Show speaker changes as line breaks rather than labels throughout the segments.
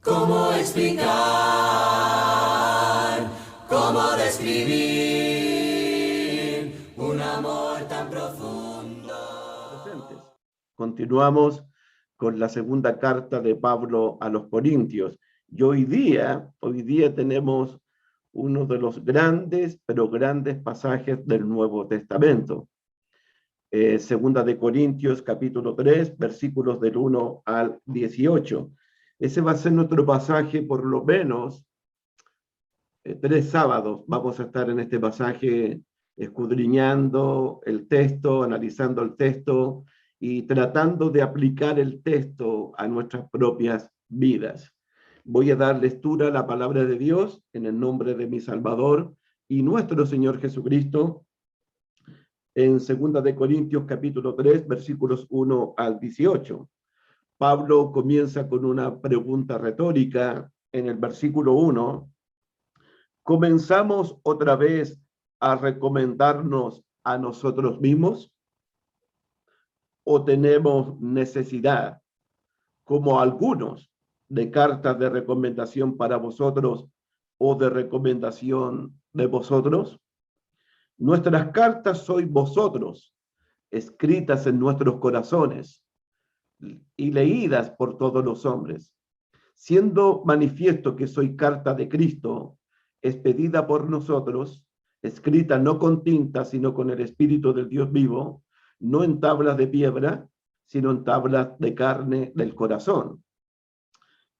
¿Cómo explicar? ¿Cómo describir un amor tan profundo?
Continuamos con la segunda carta de Pablo a los Corintios. Y hoy día tenemos uno de los grandes pasajes del Nuevo Testamento. Segunda de Corintios, capítulo 3, versículos del 1 al 18. Ese va a ser nuestro pasaje por lo menos 3 sábados. Vamos a estar en este pasaje escudriñando el texto, analizando el texto y tratando de aplicar el texto a nuestras propias vidas. Voy a dar lectura a la palabra de Dios en el nombre de mi Salvador y nuestro Señor Jesucristo en 2 de Corintios capítulo 3, versículos 1 al 18. Pablo comienza con una pregunta retórica en el versículo 1. ¿Comenzamos otra vez a recomendarnos a nosotros mismos? ¿O tenemos necesidad, como algunos, de cartas de recomendación para vosotros o de recomendación de vosotros? Nuestras cartas sois vosotros, escritas en nuestros corazones y leídas por todos los hombres, siendo manifiesto que soy carta de Cristo, expedida por nosotros, escrita no con tinta, sino con el Espíritu del Dios vivo, no en tablas de piedra, sino en tablas de carne del corazón.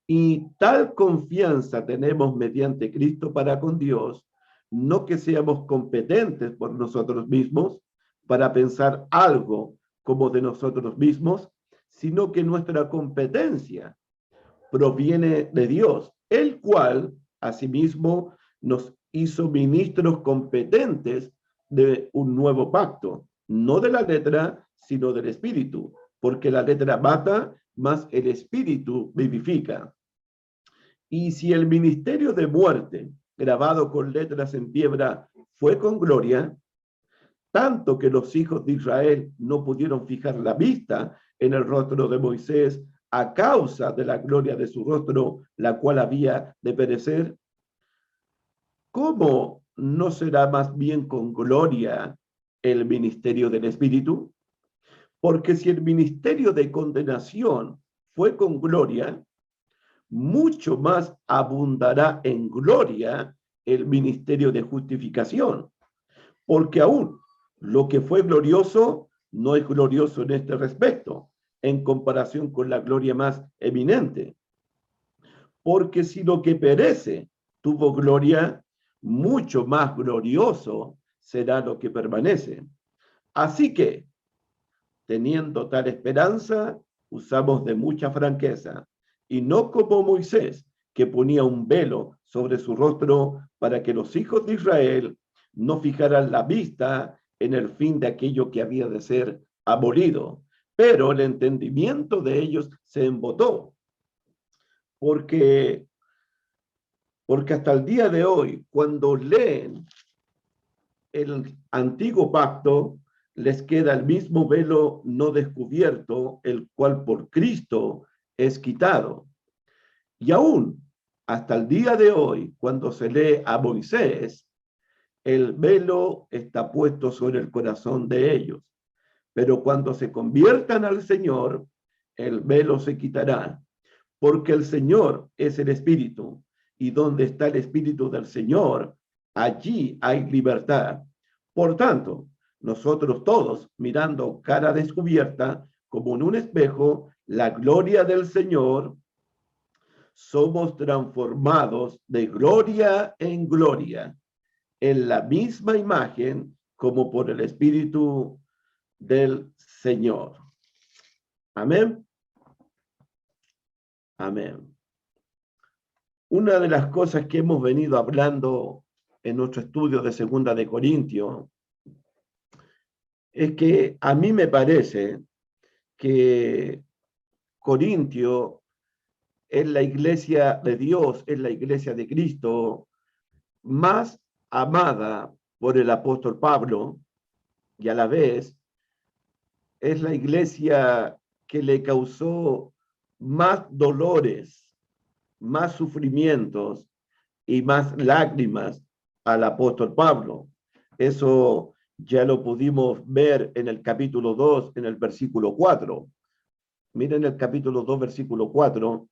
Y tal confianza tenemos mediante Cristo para con Dios, no que seamos competentes por nosotros mismos para pensar algo como de nosotros mismos, sino que nuestra competencia proviene de Dios, el cual asimismo nos hizo ministros competentes de un nuevo pacto, no de la letra, sino del espíritu, porque la letra mata, mas el espíritu vivifica. Y si el ministerio de muerte, grabado con letras en piedra, fue con gloria, tanto que los hijos de Israel no pudieron fijar la vista en el rostro de Moisés a causa de la gloria de su rostro, la cual había de perecer, ¿cómo no será más bien con gloria el ministerio del Espíritu? Porque si el ministerio de condenación fue con gloria, mucho más abundará en gloria el ministerio de justificación. Porque aún lo que fue glorioso no es glorioso en este respecto, en comparación con la gloria más eminente. Porque si lo que perece tuvo gloria, mucho más glorioso será lo que permanece. Así que, teniendo tal esperanza, usamos de mucha franqueza, y no como Moisés, que ponía un velo sobre su rostro para que los hijos de Israel no fijaran la vista en el fin de aquello que había de ser abolido. Pero el entendimiento de ellos se embotó, porque hasta el día de hoy, cuando leen el antiguo pacto, les queda el mismo velo no descubierto, el cual por Cristo es quitado. Y aún hasta el día de hoy, cuando se lee a Moisés, el velo está puesto sobre el corazón de ellos. Pero cuando se conviertan al Señor, el velo se quitará, porque el Señor es el Espíritu, y donde está el Espíritu del Señor, allí hay libertad. Por tanto, nosotros todos, mirando cara descubierta, como en un espejo, la gloria del Señor, somos transformados de gloria en gloria, en la misma imagen como por el Espíritu del Señor. Amén. Amén. Una de las cosas que hemos venido hablando en nuestro estudio de 2 de Corintios es que a mí me parece que Corintio es la iglesia de Dios, es la iglesia de Cristo más amada por el apóstol Pablo, y a la vez es la iglesia que le causó más dolores más sufrimientos y más lágrimas al apóstol Pablo. Eso ya lo pudimos ver en el capítulo 2, en el versículo 4. Miren el capítulo 2, versículo 4,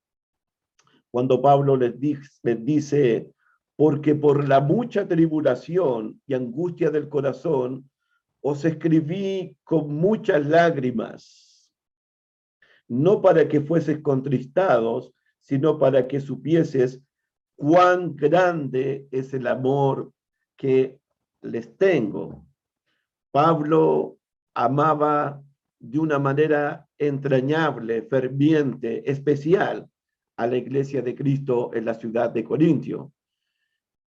cuando Pablo les dice, porque por la mucha tribulación y angustia del corazón, os escribí con muchas lágrimas, no para que fueses contristados, sino para que supieses cuán grande es el amor que les tengo. Pablo amaba de una manera entrañable, ferviente, especial a la iglesia de Cristo en la ciudad de Corintio.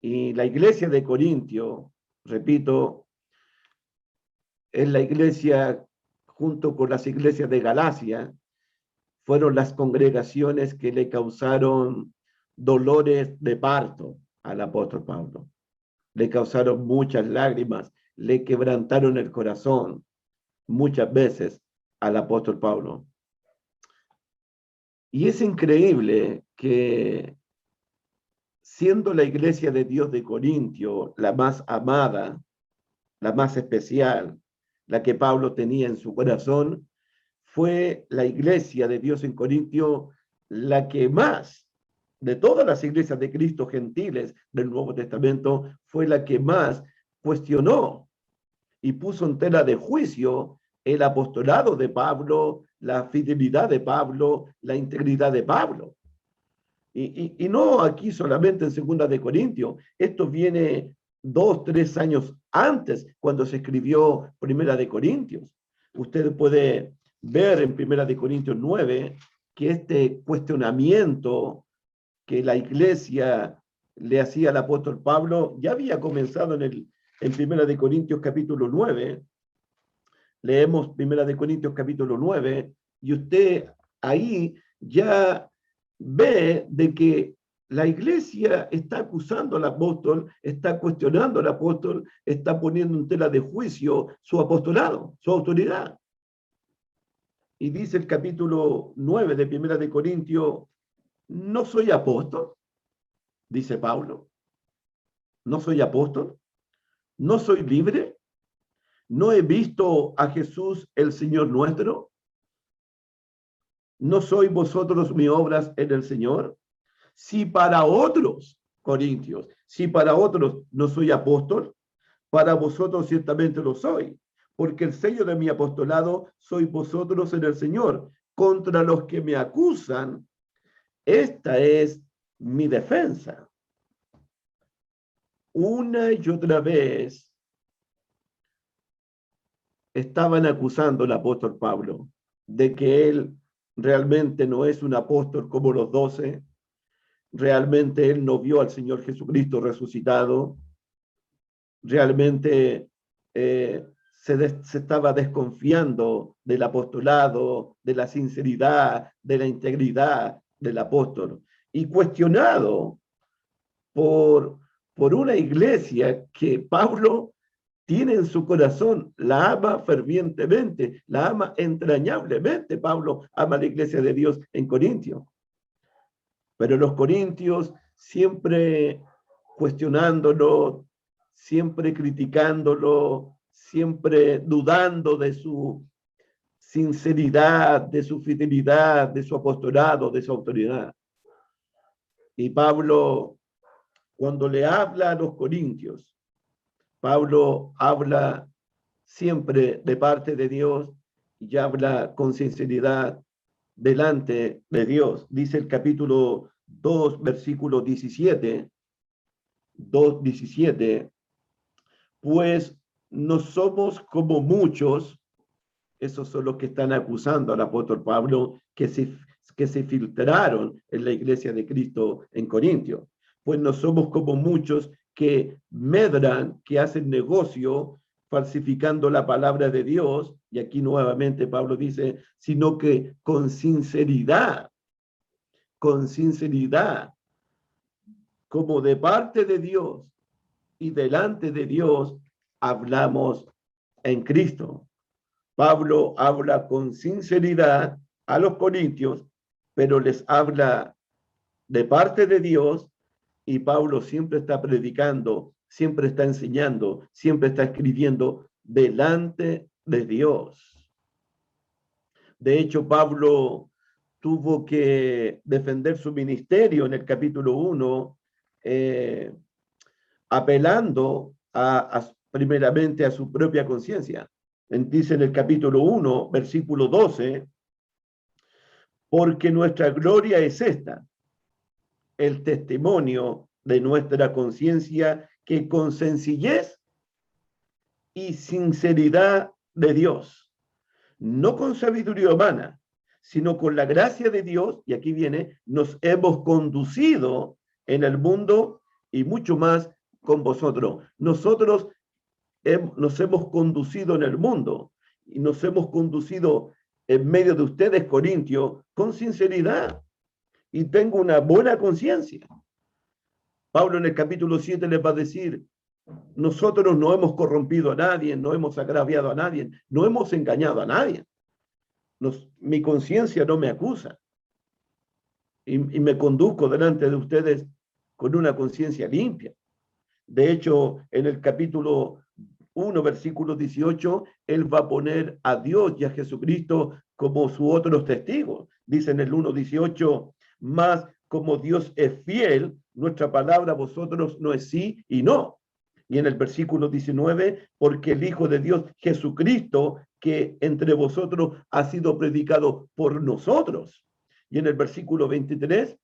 Y la iglesia de Corintio, repito, es la iglesia, junto con las iglesias de Galacia, fueron las congregaciones que le causaron dolores de parto al apóstol Pablo. Le causaron muchas lágrimas, le quebrantaron el corazón muchas veces al apóstol Pablo. Y es increíble que, siendo la iglesia de Dios de Corintio la más amada, la más especial, la que Pablo tenía en su corazón, fue la iglesia de Dios en Corintio la que más, de todas las iglesias de Cristo gentiles del Nuevo Testamento, fue la que más cuestionó y puso en tela de juicio el apostolado de Pablo, la fidelidad de Pablo, la integridad de Pablo. Y no aquí solamente en Segunda de Corintios, esto viene 2, 3 años antes, cuando se escribió Primera de Corintios. Usted puede ver en Primera de Corintios 9 que este cuestionamiento que la iglesia le hacía al apóstol Pablo ya había comenzado en Primera de Corintios capítulo 9. Leemos Primera de Corintios capítulo 9 y usted ahí ya ve de que la iglesia está acusando al apóstol, está cuestionando al apóstol, está poniendo en tela de juicio su apostolado, su autoridad. Y dice el capítulo 9 de Primera de Corintios, no soy apóstol, dice Pablo, no soy apóstol, no soy libre, no he visto a Jesús el Señor nuestro, no sois vosotros mis obras en el Señor. Si para otros, Corintios, si para otros no soy apóstol, para vosotros ciertamente lo soy, porque el sello de mi apostolado sois vosotros en el Señor. Contra los que me acusan, esta es mi defensa. Una y otra vez estaban acusando al apóstol Pablo de que él realmente no es un apóstol como los 12, realmente él no vio al Señor Jesucristo resucitado, realmente se estaba desconfiando del apostolado, de la sinceridad, de la integridad del apóstol, y cuestionado por una iglesia que Pablo tiene en su corazón, la ama fervientemente, la ama entrañablemente. Pablo ama a la iglesia de Dios en Corintios. Pero los corintios siempre cuestionándolo, siempre criticándolo, siempre dudando de su sinceridad, de su fidelidad, de su apostolado, de su autoridad. Y Pablo, cuando le habla a los corintios, Pablo habla siempre de parte de Dios y habla con sinceridad delante de Dios. Dice el capítulo 2, versículo 17, 2:17, pues no somos como muchos, esos son los que están acusando al apóstol Pablo, que se filtraron en la iglesia de Cristo en Corintios. Pues no somos como muchos que medran, que hacen negocio falsificando la palabra de Dios, y aquí nuevamente Pablo dice, sino que con sinceridad, como de parte de Dios y delante de Dios, hablamos en Cristo. Pablo habla con sinceridad a los corintios, pero les habla de parte de Dios, y Pablo siempre está predicando, siempre está enseñando, siempre está escribiendo delante de Dios. De hecho, Pablo tuvo que defender su ministerio en el capítulo 1, apelando primeramente a su propia conciencia. Dice en el capítulo 1, versículo 12, porque nuestra gloria es esta, el testimonio de nuestra conciencia, que con sencillez y sinceridad de Dios, no con sabiduría humana, sino con la gracia de Dios, y aquí viene, nos hemos conducido en el mundo y mucho más con vosotros. Nosotros nos hemos conducido en el mundo y nos hemos conducido en medio de ustedes, Corintios, con sinceridad, y tengo una buena conciencia. Pablo en el capítulo 7 les va a decir, nosotros no hemos corrompido a nadie, no hemos agraviado a nadie, no hemos engañado a nadie. Mi conciencia no me acusa y me conduzco delante de ustedes con una conciencia limpia. De hecho, en el capítulo 1, versículo 18, él va a poner a Dios y a Jesucristo como sus otros testigos. Dice en el 1:18, más como Dios es fiel, nuestra palabra a vosotros no es sí y no. Y en el versículo 19, porque el Hijo de Dios, Jesucristo, que entre vosotros ha sido predicado por nosotros. Y en el versículo 23,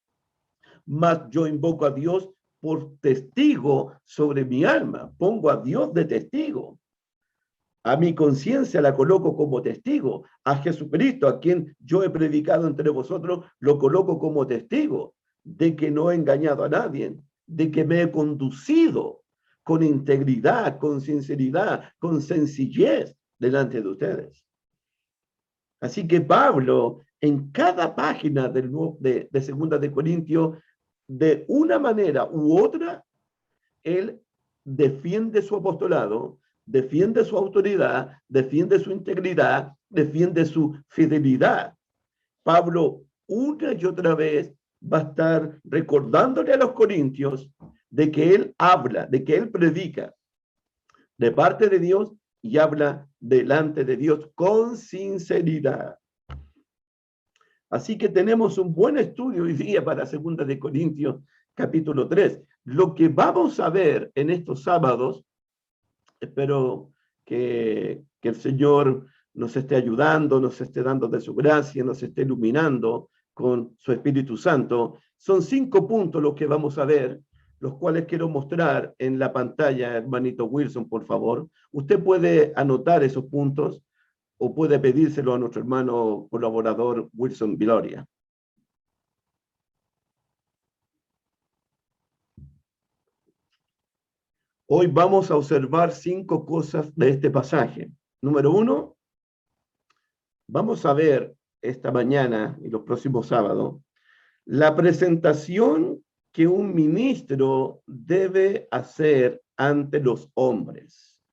más yo invoco a Dios por testigo sobre mi alma. Pongo a Dios de testigo. A mi conciencia la coloco como testigo. A Jesucristo, a quien yo he predicado entre vosotros, lo coloco como testigo de que no he engañado a nadie, de que me he conducido con integridad, con sinceridad, con sencillez delante de ustedes. Así que Pablo, en cada página de Segunda de Corintios, de una manera u otra, él defiende su apostolado, defiende su autoridad, defiende su integridad, defiende su fidelidad. Pablo una y otra vez va a estar recordándole a los corintios de que él habla, de que él predica de parte de Dios y habla delante de Dios con sinceridad. Así que tenemos un buen estudio hoy día para Segunda de Corintios, capítulo 3. Lo que vamos a ver en estos sábados, espero que el Señor nos esté ayudando, nos esté dando de su gracia, nos esté iluminando con su Espíritu Santo. Son 5 puntos los que vamos a ver, los cuales quiero mostrar en la pantalla, hermanito Wilson, por favor. Usted puede anotar esos puntos o puede pedírselo a nuestro hermano colaborador Wilson Viloria. Hoy vamos a observar 5 cosas de este pasaje. Número 1, vamos a ver esta mañana y los próximos sábados la presentación que un ministro debe hacer ante los hombres.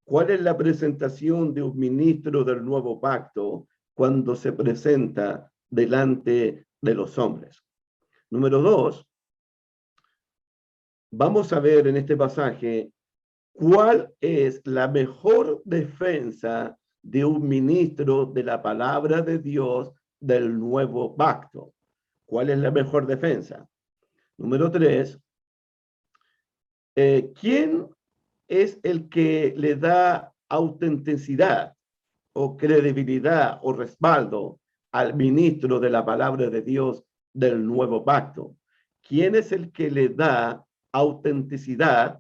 ¿Cuál es la presentación de un ministro del nuevo pacto cuando se presenta delante de los hombres? Número 2, vamos a ver en este pasaje cuál es la mejor defensa de un ministro de la palabra de Dios del nuevo pacto. ¿Cuál es la mejor defensa? Número 3, ¿quién es el que le da autenticidad o credibilidad o respaldo al ministro de la palabra de Dios del nuevo pacto? ¿Quién es el que le da autenticidad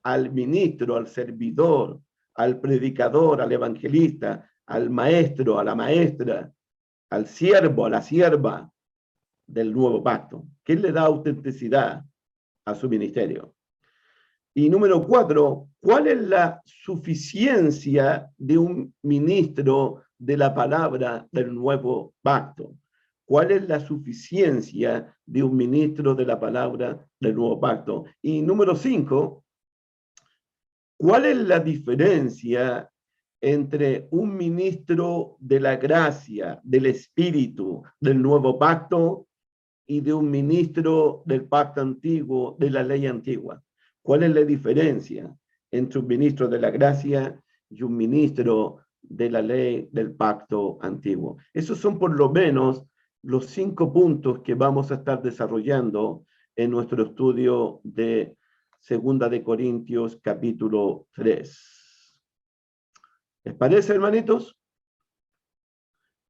al ministro, al servidor, al predicador, al evangelista, al maestro, a la maestra, al siervo, a la sierva del nuevo pacto? ¿Quién le da autenticidad a su ministerio? Y número 4, ¿cuál es la suficiencia de un ministro de la palabra del nuevo pacto? ¿Cuál es la suficiencia de un ministro de la palabra del nuevo pacto? Y número 5, ¿cuál es la diferencia entre un ministro de la gracia, del espíritu, del nuevo pacto y de un ministro del pacto antiguo, de la ley antigua. ¿Cuál es la diferencia entre un ministro de la gracia y un ministro de la ley del pacto antiguo? Esos son por lo menos los 5 puntos que vamos a estar desarrollando en nuestro estudio de Segunda de Corintios, capítulo 3. ¿Les parece, hermanitos?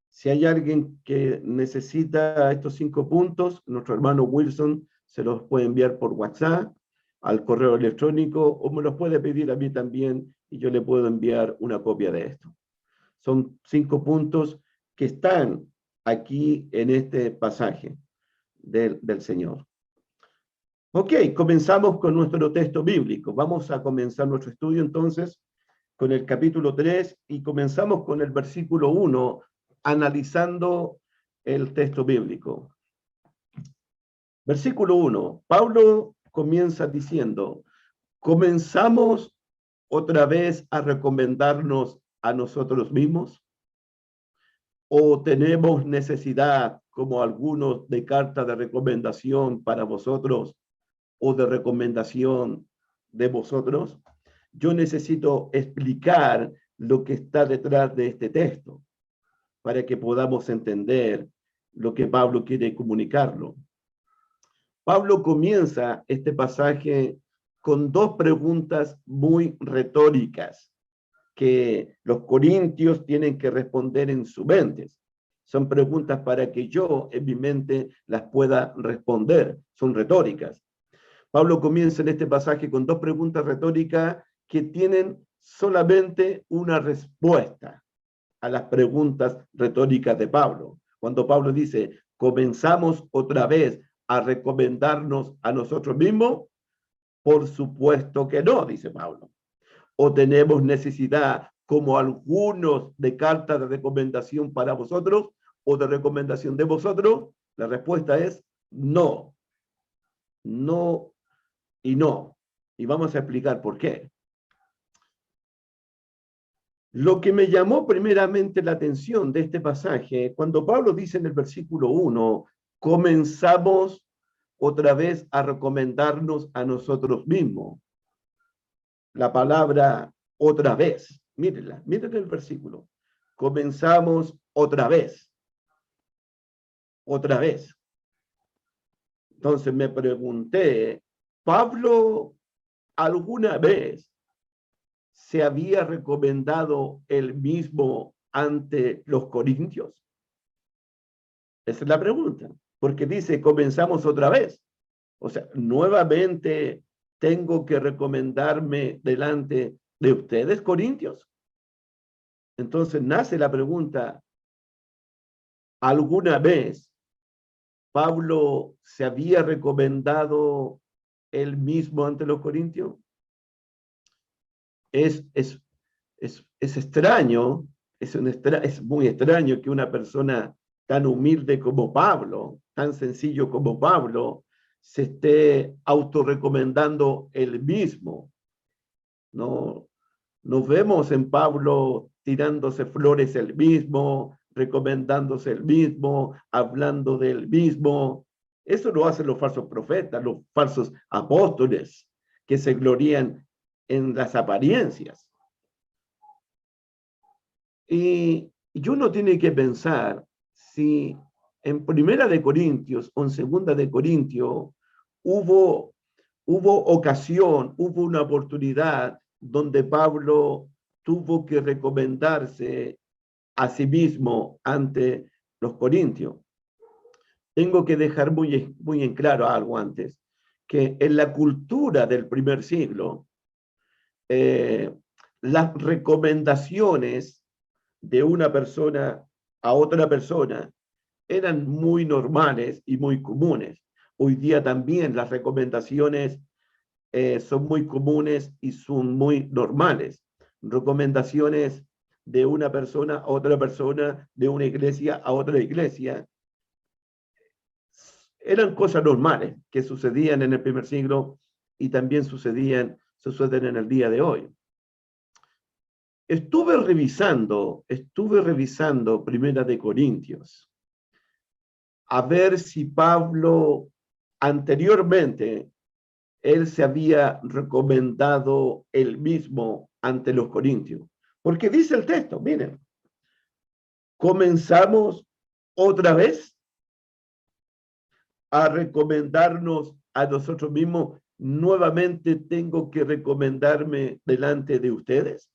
Si hay alguien que necesita estos 5 puntos, nuestro hermano Wilson se los puede enviar por WhatsApp, al correo electrónico, o me los puede pedir a mí también y yo le puedo enviar una copia de esto. Son 5 puntos que están aquí en este pasaje del Señor. Ok, comenzamos con nuestro texto bíblico. Vamos a comenzar nuestro estudio entonces con el capítulo 3 y comenzamos con el versículo 1, analizando el texto bíblico. Versículo 1, Pablo comienza diciendo, ¿comenzamos otra vez a recomendarnos a nosotros mismos? ¿O tenemos necesidad, como algunos, de carta de recomendación para vosotros o de recomendación de vosotros? Yo necesito explicar lo que está detrás de este texto para que podamos entender lo que Pablo quiere comunicarlo. Pablo comienza este pasaje con 2 preguntas muy retóricas que los corintios tienen que responder en su mente. Son preguntas para que yo en mi mente las pueda responder, son retóricas. Pablo comienza en este pasaje con 2 preguntas retóricas que tienen solamente una respuesta a las preguntas retóricas de Pablo. Cuando Pablo dice, ¿comenzamos otra vez a recomendarnos a nosotros mismos? Por supuesto que no, dice Pablo. ¿O tenemos necesidad, como algunos, de carta de recomendación para vosotros o de recomendación de vosotros? La respuesta es no. No y no. Y vamos a explicar por qué. Lo que me llamó primeramente la atención de este pasaje, cuando Pablo dice en el versículo 1, comenzamos otra vez a recomendarnos a nosotros mismos. La palabra otra vez, mírenla, miren el versículo. Comenzamos otra vez. Otra vez. Entonces me pregunté, ¿Pablo alguna vez se había recomendado él mismo ante los corintios? Esa es la pregunta, porque dice, comenzamos otra vez. O sea, nuevamente tengo que recomendarme delante de ustedes, corintios. Entonces nace la pregunta, ¿alguna vez Pablo se había recomendado él mismo ante los corintios? Es extraño, es muy extraño que una persona tan humilde como Pablo, tan sencillo como Pablo, se esté autorrecomendando él mismo. No, nos vemos en Pablo tirándose flores él mismo, recomendándose él mismo, hablando de él mismo. Eso lo hacen los falsos profetas, los falsos apóstoles, que se glorían en las apariencias. Y uno tiene que pensar si en Primera de Corintios o en Segunda de Corintios hubo ocasión, hubo una oportunidad donde Pablo tuvo que recomendarse a sí mismo ante los corintios. Tengo que dejar muy en claro algo antes, que en la cultura del primer siglo, las recomendaciones de una persona a otra persona eran muy normales y muy comunes. Hoy día también las recomendaciones son muy comunes y son muy normales. Recomendaciones de una persona a otra persona, de una iglesia a otra iglesia, eran cosas normales que sucedían en el primer siglo y también suceden en el día de hoy. Estuve revisando Primera de Corintios. a ver si Pablo anteriormente, él se había recomendado él mismo ante los corintios. Porque dice el texto, miren, comenzamos otra vez a recomendarnos a nosotros mismos. Nuevamente tengo que recomendarme delante de ustedes.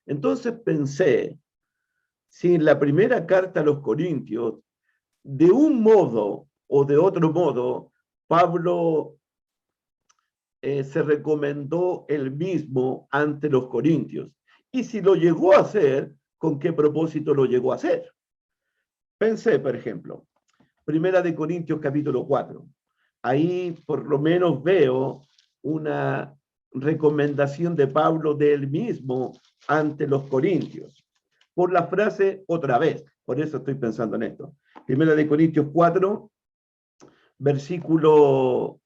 Entonces pensé, si en la primera carta a los Corintios, de un modo o de otro modo, Pablo se recomendó él mismo ante los corintios. Y si lo llegó a hacer, ¿con qué propósito lo llegó a hacer? Pensé, por ejemplo, Primera de Corintios capítulo 4. Ahí por lo menos veo una recomendación de Pablo de él mismo ante los corintios. Por la frase otra vez. Por eso estoy pensando en esto. Primera de Corintios 4, versículo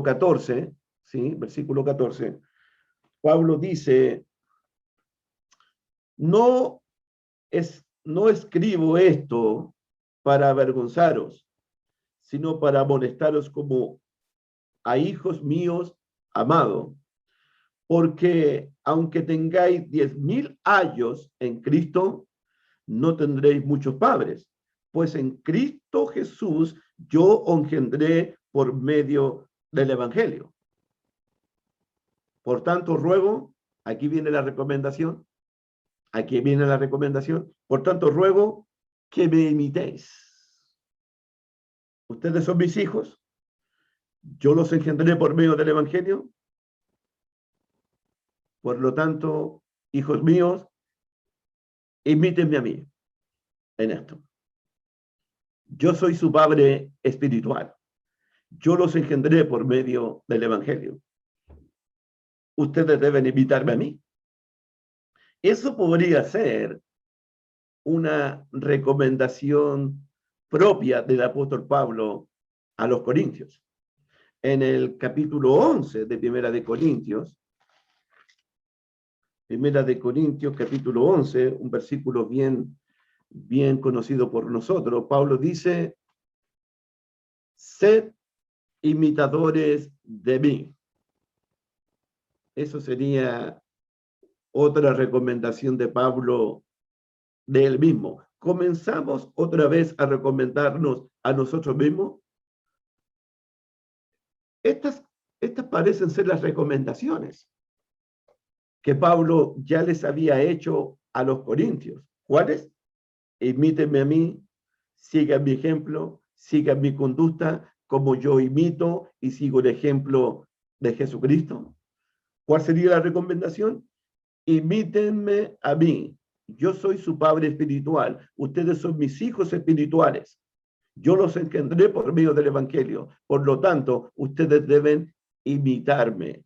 14, ¿sí? Versículo 14. Pablo dice, no escribo esto para avergonzaros, sino para amonestaros como a hijos míos amados, porque aunque tengáis 10,000 años en Cristo, no tendréis muchos padres, pues en Cristo Jesús yo engendré por medio del Evangelio. Por tanto, ruego, aquí viene la recomendación, por tanto, ruego que me imitéis. Ustedes son mis hijos, yo los engendré por medio del Evangelio, por lo tanto, hijos míos, imítenme a mí en esto. Yo soy su padre espiritual. Yo los engendré por medio del Evangelio. Ustedes deben imitarme a mí. Eso podría ser una recomendación propia del apóstol Pablo a los corintios. En el capítulo 11 de Primera de Corintios, capítulo 11, un versículo bien conocido por nosotros, Pablo dice, sed imitadores de mí. Eso sería otra recomendación de Pablo de él mismo. ¿Comenzamos otra vez a recomendarnos a nosotros mismos? Estas parecen ser las recomendaciones que Pablo ya les había hecho a los corintios. ¿Cuáles? Imítenme a mí, sigan mi ejemplo, sigan mi conducta, como yo imito y sigo el ejemplo de Jesucristo. ¿Cuál sería la recomendación? Imítenme a mí. Yo soy su padre espiritual. Ustedes son mis hijos espirituales. Yo los engendré por medio del Evangelio. Por lo tanto, ustedes deben imitarme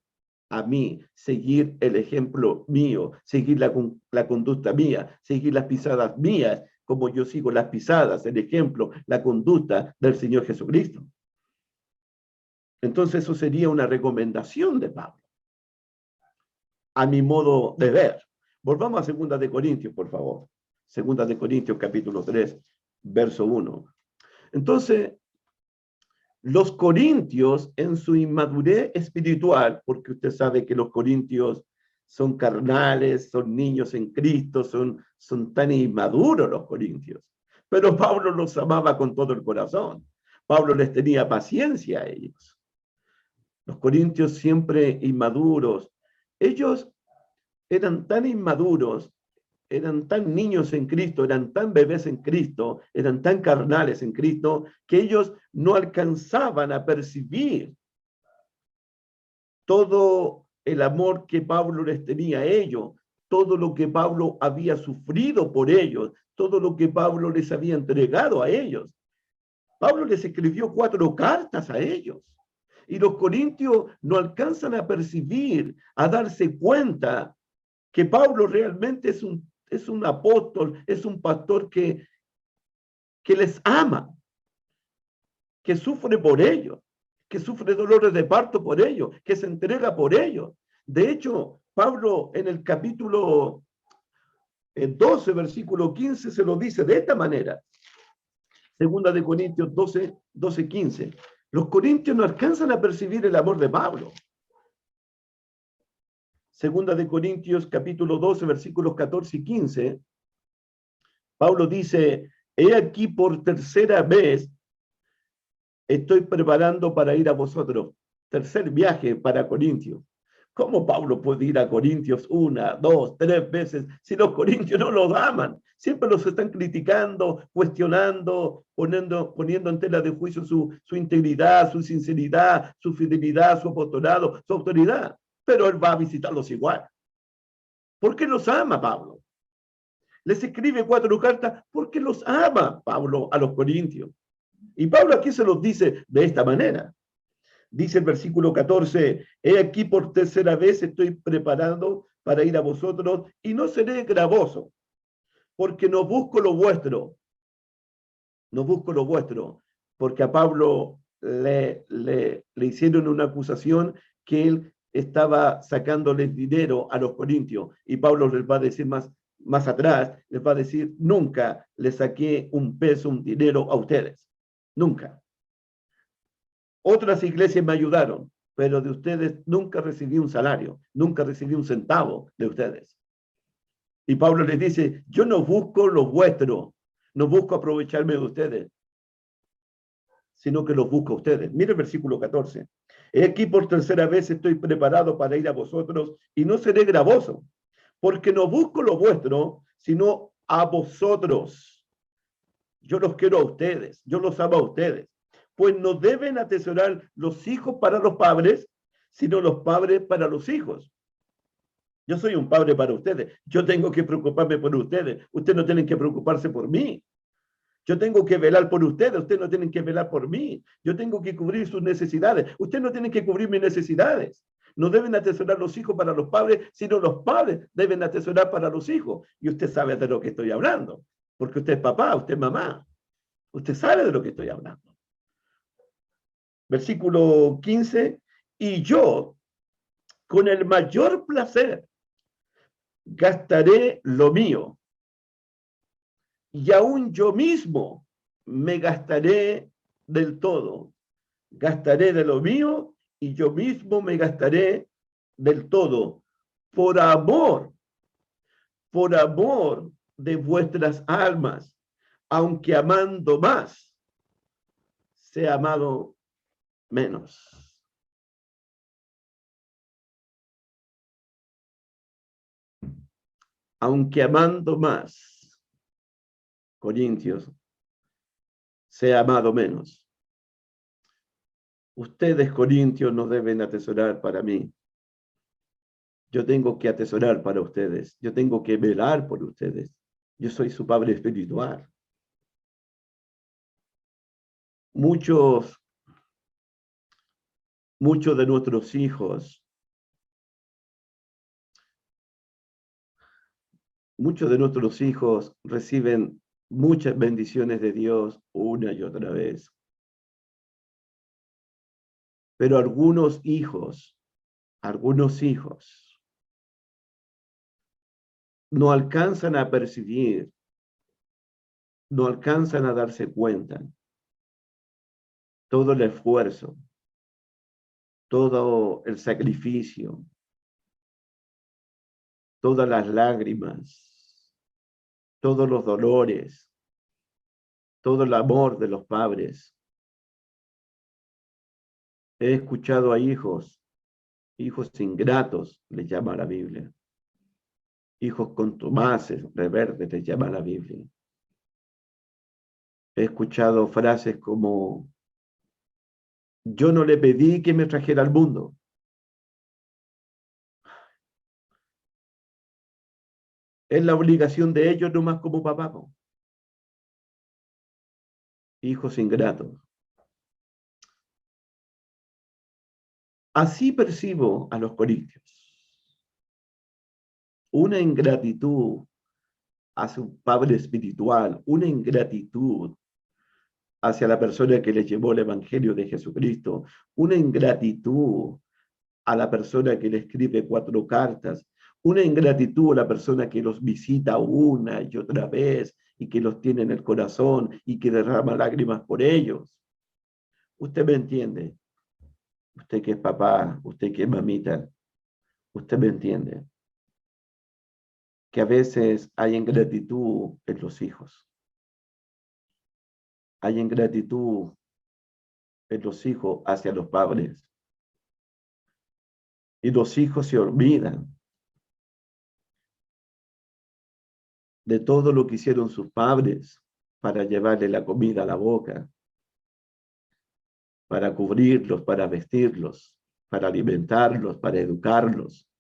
a mí, seguir el ejemplo mío, seguir la conducta mía, seguir las pisadas mías, como yo sigo las pisadas, el ejemplo, la conducta del Señor Jesucristo. Entonces eso sería una recomendación de Pablo, a mi modo de ver. Volvamos a Segunda de Corintios, por favor. Segunda de Corintios, capítulo 3, verso 1. Entonces, los corintios en su inmadurez espiritual, porque usted sabe que los corintios son carnales, son niños en Cristo, son tan inmaduros los corintios. Pero Pablo los amaba con todo el corazón. Pablo les tenía paciencia a ellos. Los corintios siempre inmaduros. Ellos eran tan inmaduros, eran tan niños en Cristo, eran tan bebés en Cristo, eran tan carnales en Cristo, que ellos no alcanzaban a percibir todo el amor que Pablo les tenía a ellos, todo lo que Pablo había sufrido por ellos, todo lo que Pablo les había entregado a ellos. Pablo les escribió 4 cartas a ellos. Y los corintios no alcanzan a percibir, a darse cuenta que Pablo realmente es un apóstol, es un pastor que les ama, que sufre por ellos, que sufre dolores de parto por ellos, que se entrega por ellos. De hecho, Pablo en el capítulo 12, versículo 15, se lo dice de esta manera. Segunda de Corintios 12:15. Los corintios no alcanzan a percibir el amor de Pablo. Segunda de Corintios capítulo 12, versículos 14 y 15. Pablo dice, he aquí por tercera vez estoy preparando para ir a vosotros. Tercer viaje para Corintios. ¿Cómo Pablo puede ir a Corintios 1, 2, 3 veces si los corintios no los aman? Siempre los están criticando, cuestionando, poniendo en tela de juicio su integridad, su sinceridad, su fidelidad, su apostolado, su autoridad. Pero él va a visitarlos igual. ¿Por qué los ama Pablo? Les escribe 4 cartas porque los ama Pablo a los corintios. Y Pablo aquí se los dice de esta manera. Dice el versículo 14, he aquí por tercera vez estoy preparado para ir a vosotros y no seré gravoso, porque no busco lo vuestro. No busco lo vuestro, porque a Pablo le hicieron una acusación que él estaba sacándoles dinero a los corintios. Y Pablo les va a decir más atrás, les va a decir, nunca les saqué un peso, un dinero a ustedes. Nunca. Otras iglesias me ayudaron, pero de ustedes nunca recibí un salario, nunca recibí un centavo de ustedes. Y Pablo les dice, yo no busco lo vuestro, no busco aprovecharme de ustedes, sino que los busco a ustedes. Mire el versículo 14. He aquí por tercera vez estoy preparado para ir a vosotros y no seré gravoso, porque no busco lo vuestro, sino a vosotros. Yo los quiero a ustedes, yo los amo a ustedes. Pues no deben atesorar los hijos para los padres, sino los padres para los hijos. Yo soy un padre para ustedes. Yo tengo que preocuparme por ustedes. Ustedes no tienen que preocuparse por mí. Yo tengo que velar por ustedes. Ustedes no tienen que velar por mí. Yo tengo que cubrir sus necesidades. Ustedes no tienen que cubrir mis necesidades. No deben atesorar los hijos para los padres, sino los padres deben atesorar para los hijos. Y usted sabe de lo que estoy hablando. Porque usted es papá, usted es mamá. Usted sabe de lo que estoy hablando. Versículo 15, y yo con el mayor placer gastaré lo mío, y aún yo mismo me gastaré del todo. Gastaré de lo mío y yo mismo me gastaré del todo, por amor de vuestras almas, aunque amando más, sea amado menos. Aunque amando más, Corintios, sea amado menos. Ustedes, Corintios, no deben atesorar para mí. Yo tengo que atesorar para ustedes. Yo tengo que velar por ustedes. Yo soy su padre espiritual. Muchos de nuestros hijos, reciben muchas bendiciones de Dios una y otra vez. Pero algunos hijos no alcanzan a percibir, no alcanzan a darse cuenta todo el esfuerzo, todo el sacrificio, todas las lágrimas, todos los dolores, todo el amor de los padres. He escuchado a hijos ingratos, les llama la Biblia. Hijos contumaces, rebeldes, les llama la Biblia. He escuchado frases como, yo no le pedí que me trajera al mundo. Es la obligación de ellos nomás como papá. Hijos ingratos. Así percibo a los corintios. Una ingratitud a su padre espiritual, una ingratitud hacia la persona que les llevó el evangelio de Jesucristo, una ingratitud a la persona que le escribe 4 cartas, una ingratitud a la persona que los visita una y otra vez y que los tiene en el corazón y que derrama lágrimas por ellos. Usted me entiende. Usted que es papá, usted que es mamita, usted me entiende. Que a veces hay ingratitud en los hijos. Hay ingratitud en los hijos hacia los padres. Y los hijos se olvidan de todo lo que hicieron sus padres para llevarle la comida a la boca, para cubrirlos, para vestirlos, para alimentarlos, para educarlos.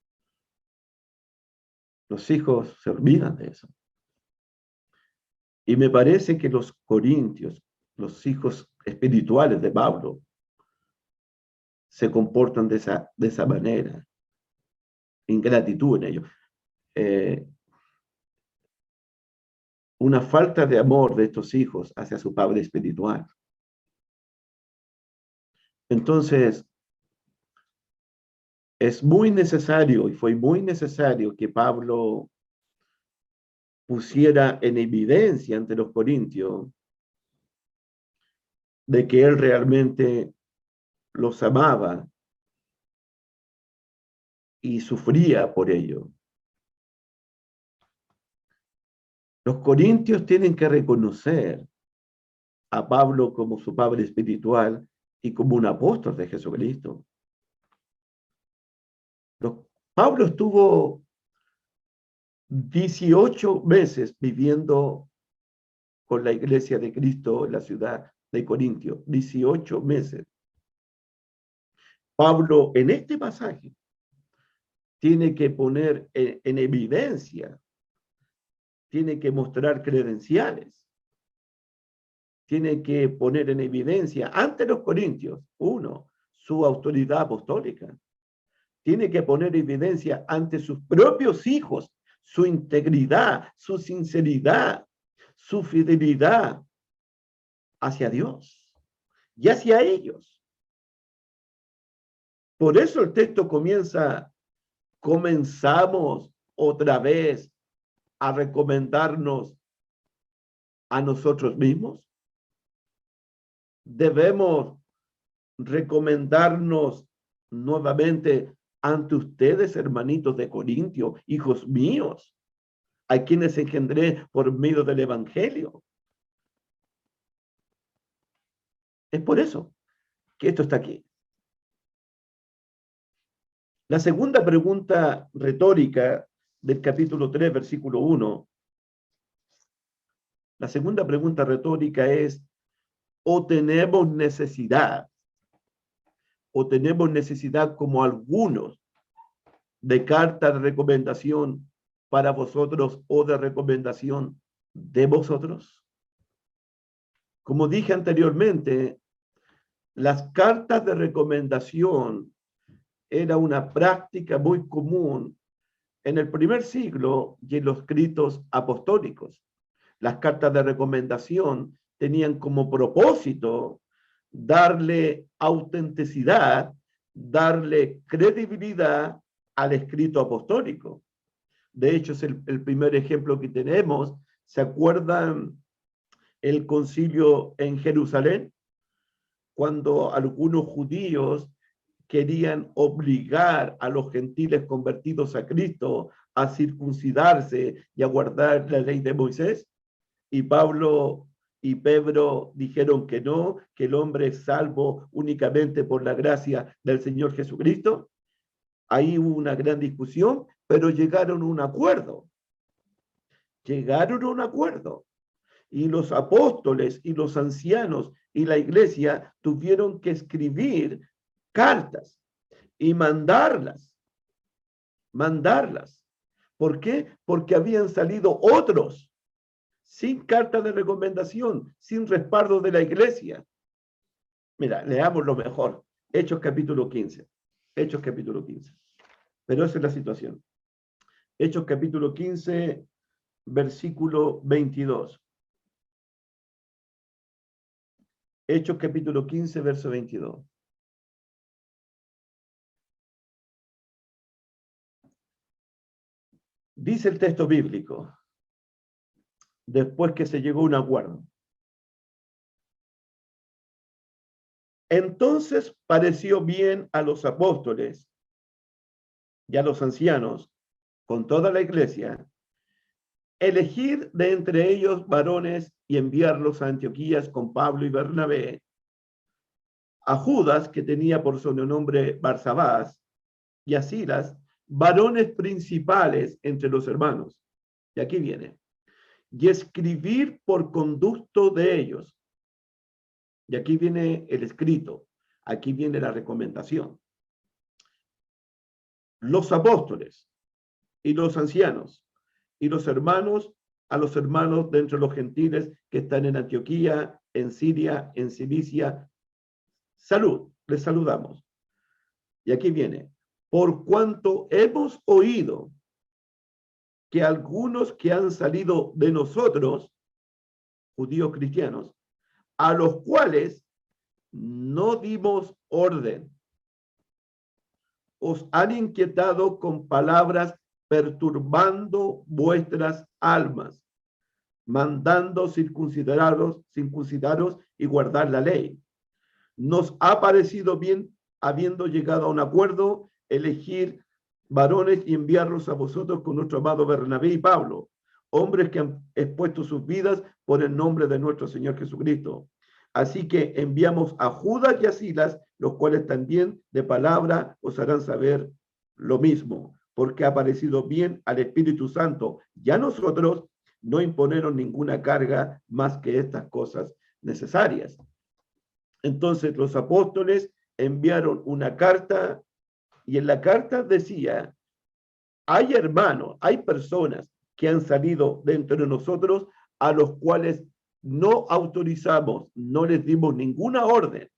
Los hijos se olvidan de eso. Y me parece que los corintios, los hijos espirituales de Pablo, se comportan de esa manera. Ingratitud en ellos. Una falta de amor de estos hijos hacia su padre espiritual. Entonces, es muy necesario, y fue muy necesario que Pablo pusiera en evidencia ante los corintios de que él realmente los amaba y sufría por ello. Los corintios tienen que reconocer a Pablo como su padre espiritual y como un apóstol de Jesucristo. Pablo estuvo 18 meses viviendo con la iglesia de Cristo en la ciudad de Corintio. 18 meses. Pablo en este pasaje tiene que poner en evidencia, tiene que mostrar credenciales, tiene que poner en evidencia ante los corintios, uno, su autoridad apostólica, tiene que poner evidencia ante sus propios hijos, su integridad, su sinceridad, su fidelidad hacia Dios y hacia ellos. Por eso el texto comenzamos otra vez a recomendarnos a nosotros mismos. Debemos recomendarnos nuevamente ante ustedes, hermanitos de Corintio, hijos míos, a quienes engendré por medio del Evangelio. Es por eso que esto está aquí. La segunda pregunta retórica del capítulo 3, versículo 1. La segunda pregunta retórica es, ¿o tenemos necesidad como algunos de carta de recomendación para vosotros o de recomendación de vosotros? Como dije anteriormente, las cartas de recomendación era una práctica muy común en el primer siglo y en los escritos apostólicos. Las cartas de recomendación tenían como propósito darle autenticidad, darle credibilidad al escrito apostólico. De hecho, es el primer ejemplo que tenemos. ¿Se acuerdan el concilio en Jerusalén? Cuando algunos judíos querían obligar a los gentiles convertidos a Cristo a circuncidarse y a guardar la ley de Moisés. Y Pablo y Pedro dijeron que no, que el hombre es salvo únicamente por la gracia del Señor Jesucristo. Ahí hubo una gran discusión, pero llegaron a un acuerdo. Llegaron a un acuerdo. Y los apóstoles y los ancianos y la iglesia tuvieron que escribir cartas y mandarlas. ¿Por qué? Porque habían salido otros sin carta de recomendación, sin respaldo de la iglesia. Mira, leamos lo mejor. Hechos capítulo 15. Hechos capítulo 15. Pero esa es la situación. Hechos capítulo 15, versículo 22. Hechos capítulo 15, verso 22. Dice el texto bíblico: después que se llegó a un acuerdo. Entonces pareció bien a los apóstoles y a los ancianos, con toda la iglesia, elegir de entre ellos varones y enviarlos a Antioquía con Pablo y Bernabé, a Judas, que tenía por sobrenombre Barsabás, y a Silas, varones principales entre los hermanos. Y aquí viene. Y escribir por conducto de ellos. Y aquí viene el escrito. Aquí viene la recomendación. Los apóstoles y los ancianos y los hermanos a los hermanos de entre los gentiles que están en Antioquía, en Siria, en Cilicia. Salud, les saludamos. Y aquí viene. Por cuanto hemos oído que algunos que han salido de nosotros, judíos cristianos, a los cuales no dimos orden, os han inquietado con palabras perturbando vuestras almas, mandando circuncidaros y guardar la ley. Nos ha parecido bien, habiendo llegado a un acuerdo, elegir varones y enviarlos a vosotros con nuestro amado Bernabé y Pablo, hombres que han expuesto sus vidas por el nombre de nuestro Señor Jesucristo. Así que enviamos a Judas y a Silas, los cuales también de palabra os harán saber lo mismo, porque ha parecido bien al Espíritu Santo y a nosotros no imponeron ninguna carga más que estas cosas necesarias. Entonces los apóstoles enviaron una carta y en la carta decía, hay hermanos, hay personas que han salido dentro de nosotros a los cuales no autorizamos, no les dimos ninguna orden,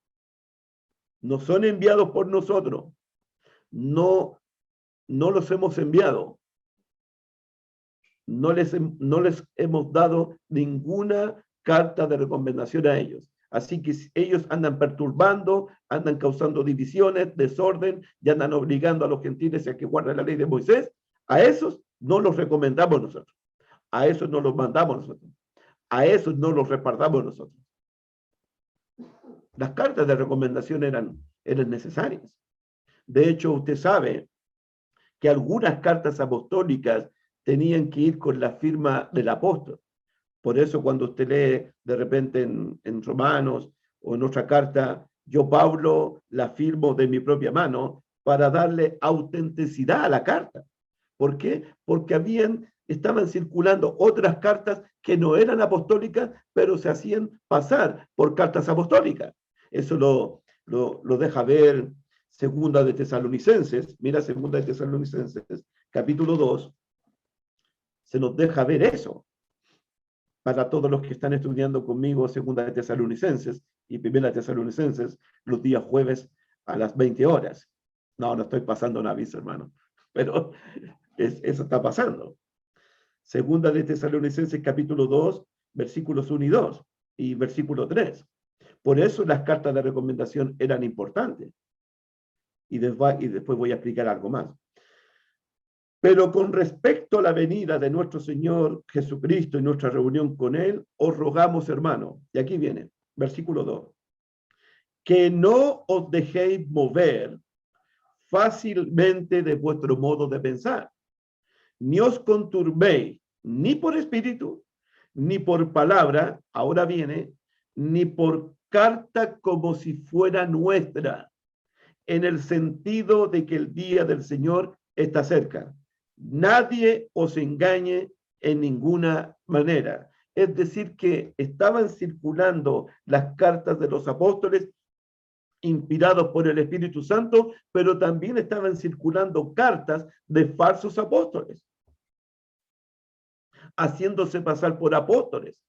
no son enviados por nosotros, no los hemos enviado, no les hemos dado ninguna carta de recomendación a ellos. Así que ellos andan perturbando, andan causando divisiones, desorden, y andan obligando a los gentiles a que guarden la ley de Moisés. A esos no los recomendamos nosotros. A esos no los mandamos nosotros. A esos no los repartamos nosotros. Las cartas de recomendación eran necesarias. De hecho, usted sabe que algunas cartas apostólicas tenían que ir con la firma del apóstol. Por eso cuando usted lee de repente en Romanos o en otra carta, yo Pablo la firmo de mi propia mano para darle autenticidad a la carta. ¿Por qué? Porque estaban circulando otras cartas que no eran apostólicas, pero se hacían pasar por cartas apostólicas. Eso lo deja ver Segunda de Tesalonicenses. Mira, Segunda de Tesalonicenses, capítulo 2. Se nos deja ver eso. Para todos los que están estudiando conmigo Segunda de Tesalonicenses y Primera de Tesalonicenses, los días jueves a las 20 horas. No estoy pasando un aviso, hermano, pero eso está pasando. Segunda de Tesalonicenses, capítulo 2, versículos 1 y 2, y versículo 3. Por eso las cartas de recomendación eran importantes. Y después voy a explicar algo más. Pero con respecto a la venida de nuestro Señor Jesucristo y nuestra reunión con Él, os rogamos, hermano, y aquí viene, versículo 2, que no os dejéis mover fácilmente de vuestro modo de pensar, ni os conturbéis, ni por espíritu, ni por palabra, ahora viene, ni por carta como si fuera nuestra, en el sentido de que el día del Señor está cerca. Nadie os engañe en ninguna manera. Es decir, que estaban circulando las cartas de los apóstoles inspirados por el Espíritu Santo, pero también estaban circulando cartas de falsos apóstoles, haciéndose pasar por apóstoles,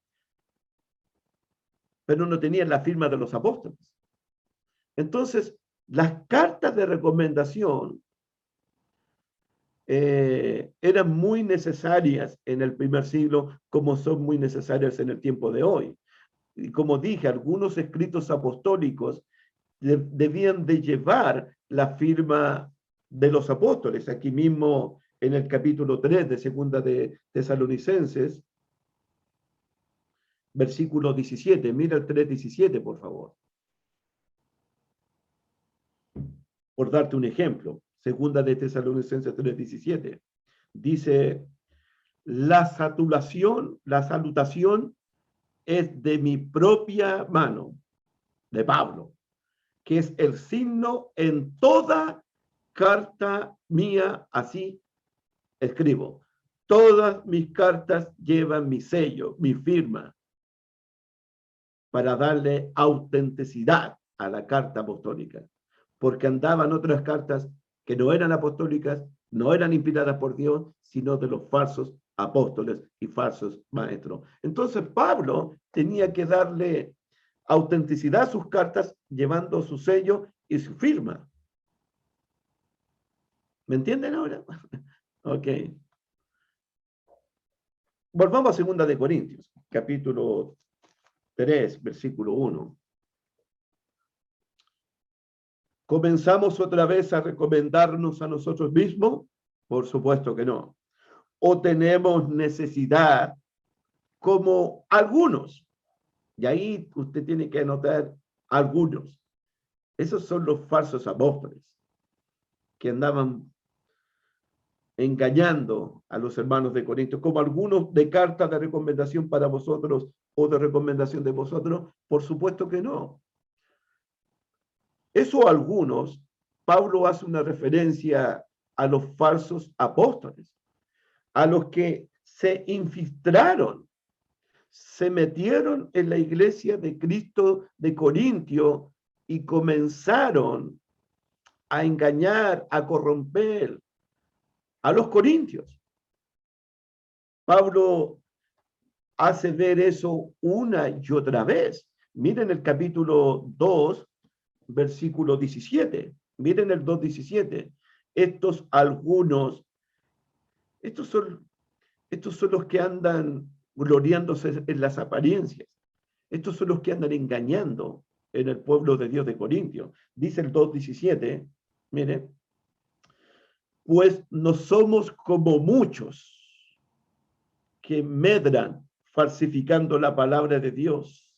pero no tenían la firma de los apóstoles. Entonces, las cartas de recomendación eran muy necesarias en el primer siglo, como son muy necesarias en el tiempo de hoy. Y como dije, algunos escritos apostólicos debían de llevar la firma de los apóstoles. Aquí mismo en el capítulo 3 de Segunda de Tesalonicenses, versículo 17. Mira el 3:17, por favor. Por darte un ejemplo, segunda de Tesalonicenses 3:17. Dice, la salutación es de mi propia mano, de Pablo, que es el signo en toda carta mía, así escribo. Todas mis cartas llevan mi sello, mi firma, para darle autenticidad a la carta apostólica, porque andaban otras cartas que no eran apostólicas, no eran inspiradas por Dios, sino de los falsos apóstoles y falsos maestros. Entonces Pablo tenía que darle autenticidad a sus cartas, llevando su sello y su firma. ¿Me entienden ahora? Ok. Volvamos a 2 de Corintios, capítulo 3, versículo 1. ¿Comenzamos otra vez a recomendarnos a nosotros mismos? Por supuesto que no. ¿O tenemos necesidad como algunos? Y ahí usted tiene que anotar algunos. Esos son los falsos apóstoles que andaban engañando a los hermanos de Corinto, como algunos de cartas de recomendación para vosotros o de recomendación de vosotros. Por supuesto que no. Eso algunos, Pablo hace una referencia a los falsos apóstoles, a los que se infiltraron, se metieron en la iglesia de Cristo de Corintio y comenzaron a engañar, a corromper a los corintios. Pablo hace ver eso una y otra vez. Miren el capítulo 2, versículo 17. Miren el 2:17. Estos son los que andan gloriándose en las apariencias. Estos son los que andan engañando en el pueblo de Dios de Corintio. Dice el 2:17, miren, pues no somos como muchos que medran falsificando la palabra de Dios.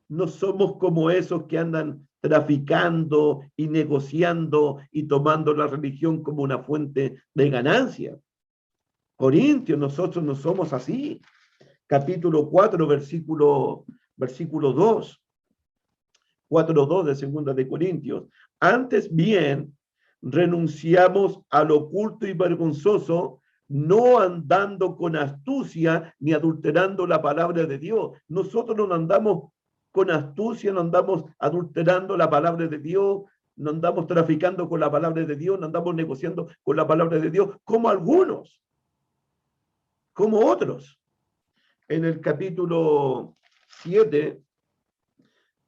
No somos como esos que andan traficando y negociando y tomando la religión como una fuente de ganancia. Corintios, nosotros no somos así. Capítulo 4, versículo 2. 4:2 de 2 de Corintios. Antes bien, renunciamos a lo oculto y vergonzoso, no andando con astucia ni adulterando la palabra de Dios. Nosotros no andamos con astucia, no andamos adulterando la palabra de Dios, no andamos traficando con la palabra de Dios, no andamos negociando con la palabra de Dios, como algunos, como otros. En el capítulo 7,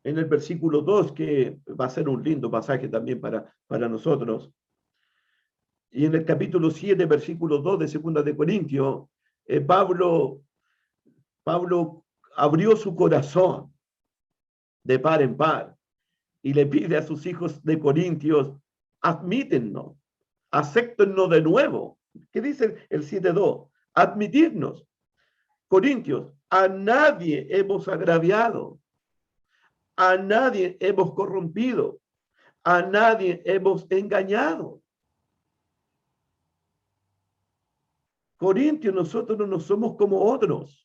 en el versículo 2, que va a ser un lindo pasaje también para nosotros, y en el capítulo 7, versículo 2 de 2 de Corintios, Pablo abrió su corazón de par en par y le pide a sus hijos de Corintios, admítennos, acéptennos de nuevo. ¿Qué dice el 7:2? Admitirnos, Corintios, a nadie hemos agraviado, a nadie hemos corrompido, a nadie hemos engañado. Corintios, nosotros no somos como otros.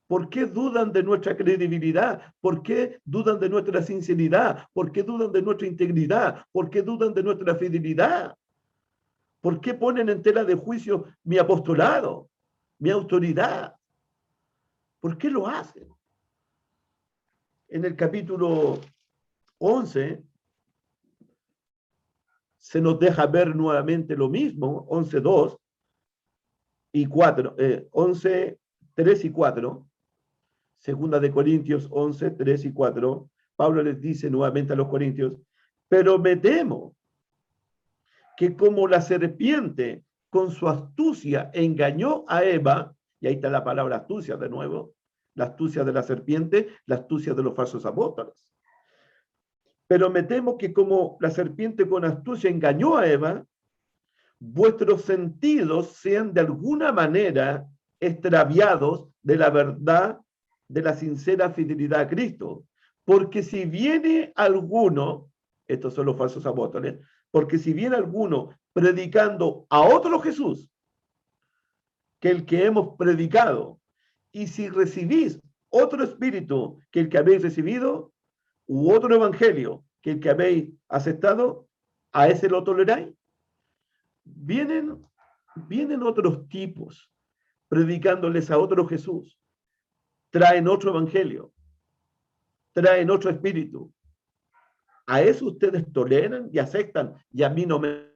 ¿Por qué dudan de nuestra credibilidad? ¿Por qué dudan de nuestra sinceridad? ¿Por qué dudan de nuestra integridad? ¿Por qué dudan de nuestra fidelidad? ¿Por qué ponen en tela de juicio mi apostolado, mi autoridad? ¿Por qué lo hacen? En el capítulo 11 se nos deja ver nuevamente lo mismo, 11:2 y 4, 11:3 y 4. Segunda de Corintios 11:3 y 4, Pablo les dice nuevamente a los corintios, pero me temo que como la serpiente con su astucia engañó a Eva, y ahí está la palabra astucia de nuevo, la astucia de la serpiente, la astucia de los falsos apóstoles. Pero me temo que como la serpiente con astucia engañó a Eva, vuestros sentidos sean de alguna manera extraviados de la verdad de la sincera fidelidad a Cristo. Porque si viene alguno, estos son los falsos apóstoles, porque si viene alguno predicando a otro Jesús que el que hemos predicado, y si recibís otro espíritu que el que habéis recibido, u otro evangelio que el que habéis aceptado, ¿a ese lo toleráis? Vienen otros tipos predicándoles a otro Jesús, traen otro evangelio, traen otro espíritu. ¿A eso ustedes toleran y aceptan y a mí no me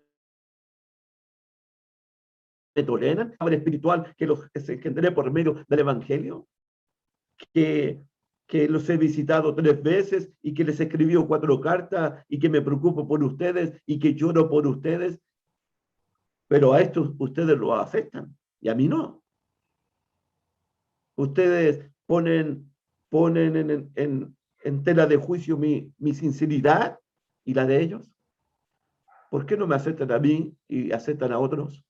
toleran? ¿Ahora espiritual que los engendré por medio del evangelio? Que los he visitado 3 veces y que les escribió 4 cartas y que me preocupo por ustedes y que lloro por ustedes, pero a estos ustedes lo aceptan y a mí no. Ustedes ponen en tela de juicio mi sinceridad y la de ellos. ¿Por qué no me aceptan a mí y aceptan a otros?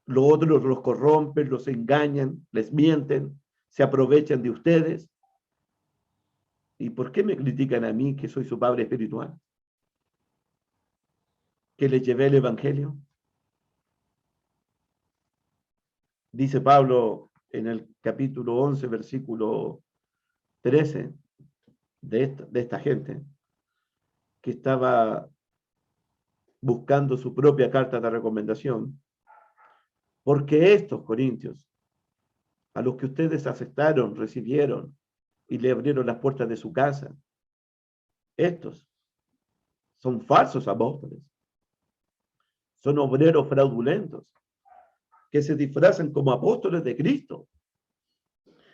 Los otros los corrompen, los engañan, les mienten, se aprovechan de ustedes. ¿Y por qué me critican a mí, que soy su padre espiritual? ¿Que les llevé el evangelio? Dice Pablo en el capítulo 11, versículo 13, de esta gente que estaba buscando su propia carta de recomendación. Porque estos corintios, a los que ustedes aceptaron, recibieron y le abrieron las puertas de su casa, estos son falsos apóstoles, son obreros fraudulentos que se disfrazan como apóstoles de Cristo.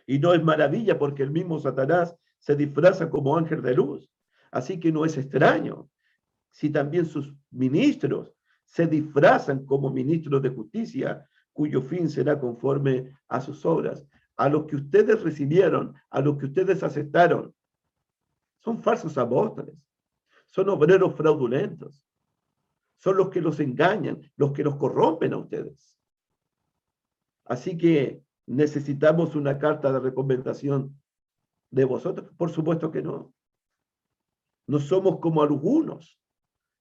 Y no es maravilla, porque el mismo Satanás se disfraza como ángel de luz. Así que no es extraño si también sus ministros se disfrazan como ministros de justicia, cuyo fin será conforme a sus obras. A los que ustedes recibieron, a los que ustedes aceptaron, son falsos apóstoles, son obreros fraudulentos, son los que los engañan, los que los corrompen a ustedes. Así que necesitamos una carta de recomendación de vosotros. Por supuesto que no. No somos como algunos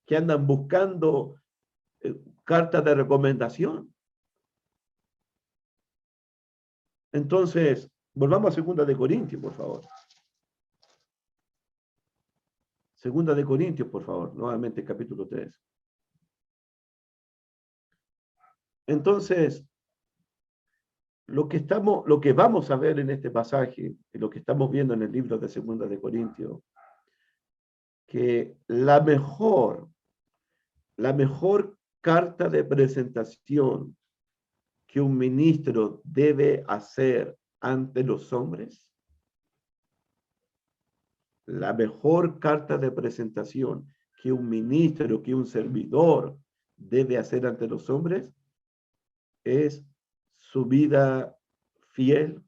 que andan buscando cartas de recomendación. Entonces, volvamos a 2 de Corintios, por favor. 2 de Corintios, por favor, nuevamente capítulo 3. Entonces, lo que vamos a ver en este pasaje, y lo que estamos viendo en el libro de 2 de Corintios, que la mejor carta de presentación que un ministro debe hacer ante los hombres, la mejor carta de presentación que un ministro, que un servidor debe hacer ante los hombres, es su vida fiel,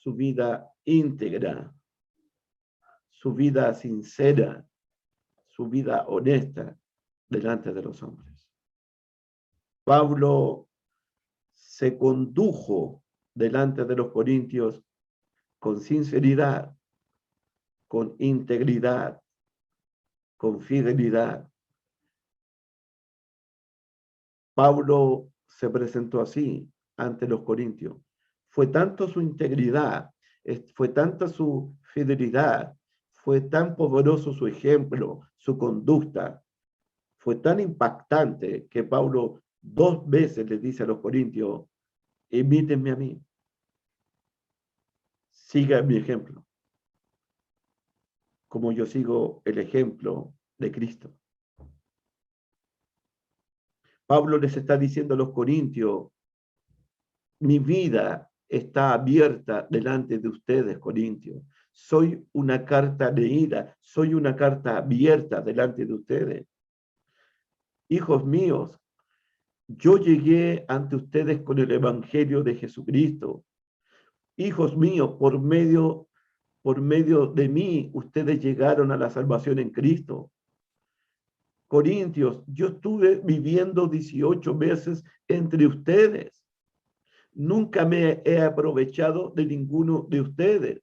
su vida íntegra, su vida sincera, su vida honesta delante de los hombres. Pablo se condujo delante de los corintios con sinceridad, con integridad, con fidelidad. Pablo se presentó así ante los corintios. Fue tanto su integridad, fue tanta su fidelidad, fue tan poderoso su ejemplo, su conducta, fue tan impactante que Pablo 2 veces le dice a los corintios: imítenme a mí, sigan mi ejemplo, como yo sigo el ejemplo de Cristo. Pablo les está diciendo a los corintios: mi vida está abierta delante de ustedes, corintios. Soy una carta leída, soy una carta abierta delante de ustedes. Hijos míos, yo llegué ante ustedes con el evangelio de Jesucristo. Hijos míos, por medio de mí, ustedes llegaron a la salvación en Cristo. Corintios, yo estuve viviendo 18 meses entre ustedes. Nunca me he aprovechado de ninguno de ustedes.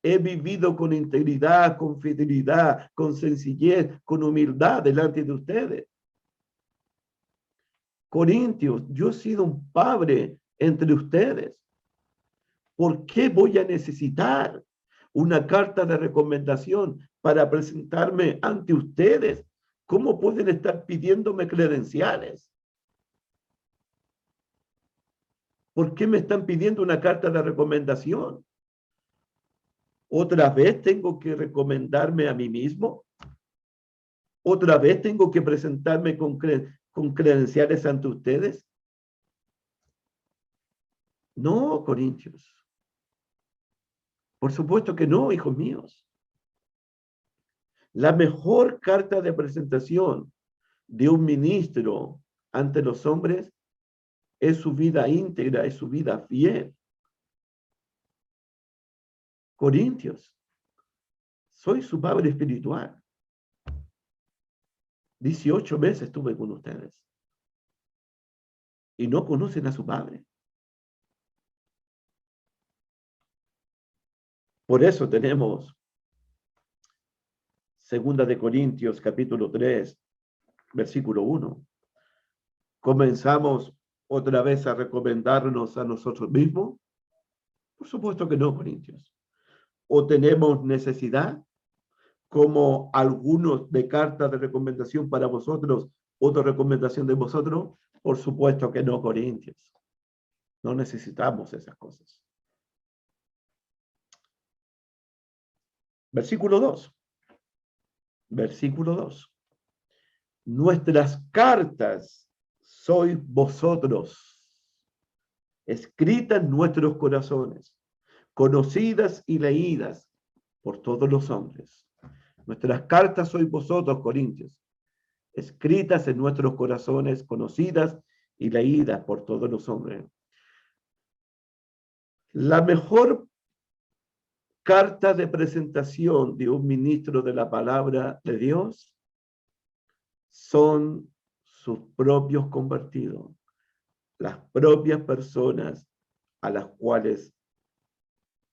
He vivido con integridad, con fidelidad, con sencillez, con humildad delante de ustedes. Corintios, yo he sido un padre entre ustedes. ¿Por qué voy a necesitar una carta de recomendación para presentarme ante ustedes? ¿Cómo pueden estar pidiéndome credenciales? ¿Por qué me están pidiendo una carta de recomendación? ¿Otra vez tengo que recomendarme a mí mismo? ¿Otra vez tengo que presentarme con credenciales ante ustedes? No, Corintios. Por supuesto que no, hijos míos. La mejor carta de presentación de un ministro ante los hombres es su vida íntegra, es su vida fiel. Corintios, soy su padre espiritual. 18 meses estuve con ustedes y no conocen a su padre. Por eso tenemos 2 de Corintios capítulo 3, versículo 1. ¿Comenzamos otra vez a recomendarnos a nosotros mismos? Por supuesto que no, Corintios. ¿O tenemos necesidad, como algunos de cartas de recomendación para vosotros, otra recomendación de vosotros? Por supuesto que no, Corintios. No necesitamos esas cosas. Versículo 2. Versículo 2. Nuestras cartas sois vosotros, escritas en nuestros corazones, conocidas y leídas por todos los hombres. Nuestras cartas sois vosotros, Corintios, escritas en nuestros corazones, conocidas y leídas por todos los hombres. La mejor carta de presentación de un ministro de la palabra de Dios son sus propios convertidos, las propias personas a las cuales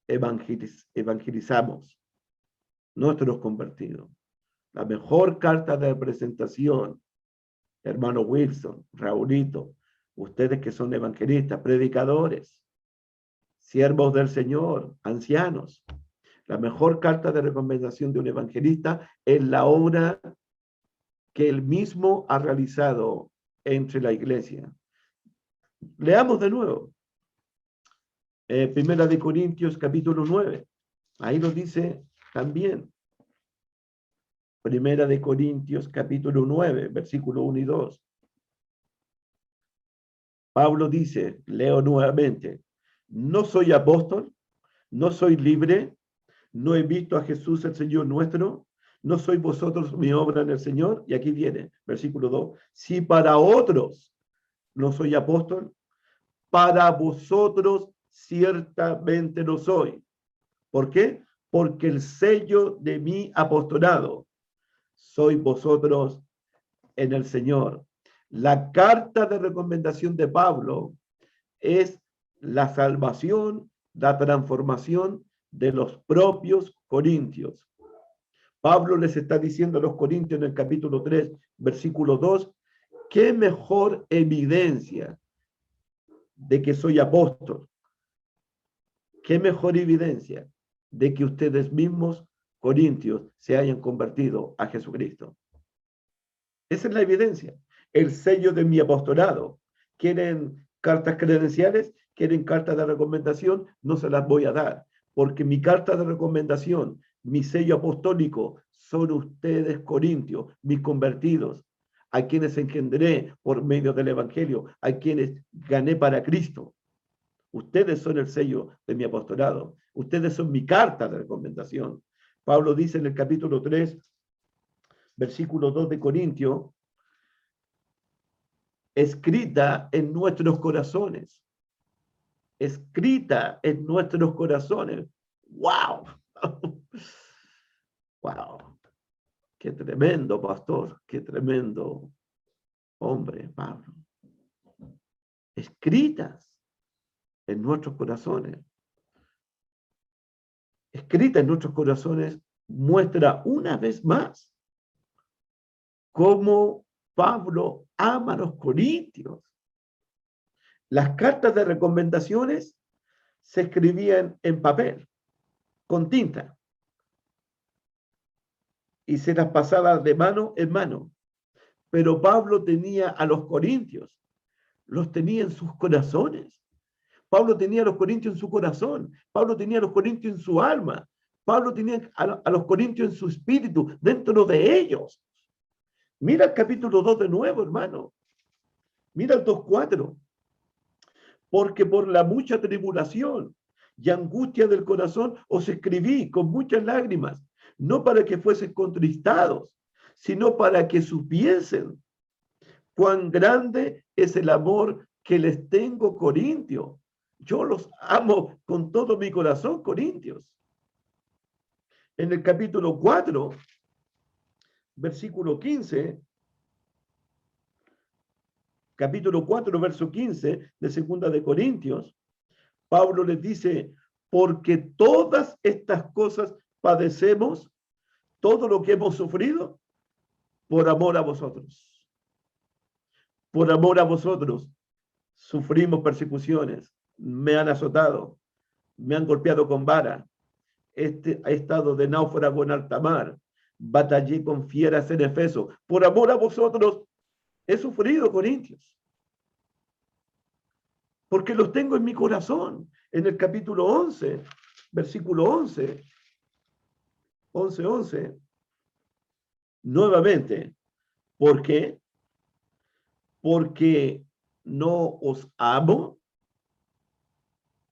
evangelizamos, nuestros convertidos. La mejor carta de presentación, hermano Wilson, Raulito, ustedes que son evangelistas, predicadores, siervos del Señor, ancianos, la mejor carta de recomendación de un evangelista es la obra que él mismo ha realizado entre la iglesia. Leamos de nuevo. Primera de Corintios, capítulo 9. Ahí lo dice también. Primera de Corintios, capítulo 9, versículo 1 y 2. Pablo dice, leo nuevamente, no soy apóstol, no soy libre, no he visto a Jesús el Señor nuestro, no sois vosotros mi obra en el Señor. Y aquí viene, versículo 2, si para otros no soy apóstol, para vosotros ciertamente lo soy. ¿Por qué? Porque el sello de mi apostolado sois vosotros en el Señor. La carta de recomendación de Pablo es la salvación, la transformación de los propios corintios. Pablo les está diciendo a los corintios en el capítulo 3, versículo 2, qué mejor evidencia de que soy apóstol. Qué mejor evidencia de que ustedes mismos, corintios, se hayan convertido a Jesucristo. Esa es la evidencia. El sello de mi apostolado. ¿Quieren cartas credenciales? ¿Quieren cartas de recomendación? No se las voy a dar, porque mi carta de recomendación, mi sello apostólico, son ustedes, corintios, mis convertidos, a quienes engendré por medio del evangelio, a quienes gané para Cristo. Ustedes son el sello de mi apostolado. Ustedes son mi carta de recomendación. Pablo dice en el capítulo 3, versículo 2 de Corintios, escrita en nuestros corazones. Escrita en nuestros corazones. ¡Wow! ¡Wow! ¡Qué tremendo, pastor! ¡Qué tremendo hombre, Pablo! Escritas. en nuestros corazones, escrita en nuestros corazones, muestra una vez más cómo Pablo ama a los corintios. Las cartas de recomendaciones se escribían en papel, con tinta, y se las pasaba de mano en mano. Pero Pablo tenía a los corintios, los tenía en sus corazones. Pablo tenía a los corintios en su corazón. Pablo tenía a los corintios en su alma. Pablo tenía a los corintios en su espíritu, dentro de ellos. Mira el capítulo 2 de nuevo, hermano. Mira el 2:4. Porque por la mucha tribulación y angustia del corazón os escribí con muchas lágrimas, no para que fuesen contristados, sino para que supiesen cuán grande es el amor que les tengo, corintios. Yo los amo con todo mi corazón, corintios. En el capítulo 4, versículo 15, capítulo 4, verso 15 de Segunda de Corintios, Pablo les dice, porque todas estas cosas padecemos, todo lo que hemos sufrido, por amor a vosotros. Por amor a vosotros sufrimos persecuciones, me han azotado, me han golpeado con vara, he estado de náufrago en alta mar, batallé con fieras en Efeso, por amor a vosotros he sufrido, corintios, porque los tengo en mi corazón. En el capítulo 11, versículo 11, nuevamente, ¿por qué? Porque no os amo.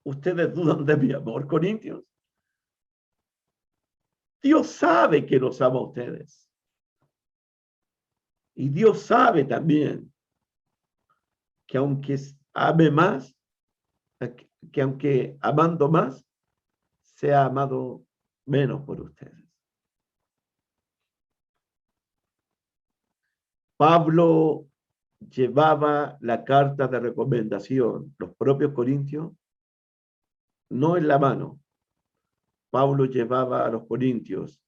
¿Ustedes dudan de mi amor, corintios? Dios sabe que los amo a ustedes. Y Dios sabe también que aunque ame más, que aunque amando más, sea amado menos por ustedes. Pablo llevaba la carta de recomendación, los propios corintios, no en la mano. Pablo llevaba a los corintios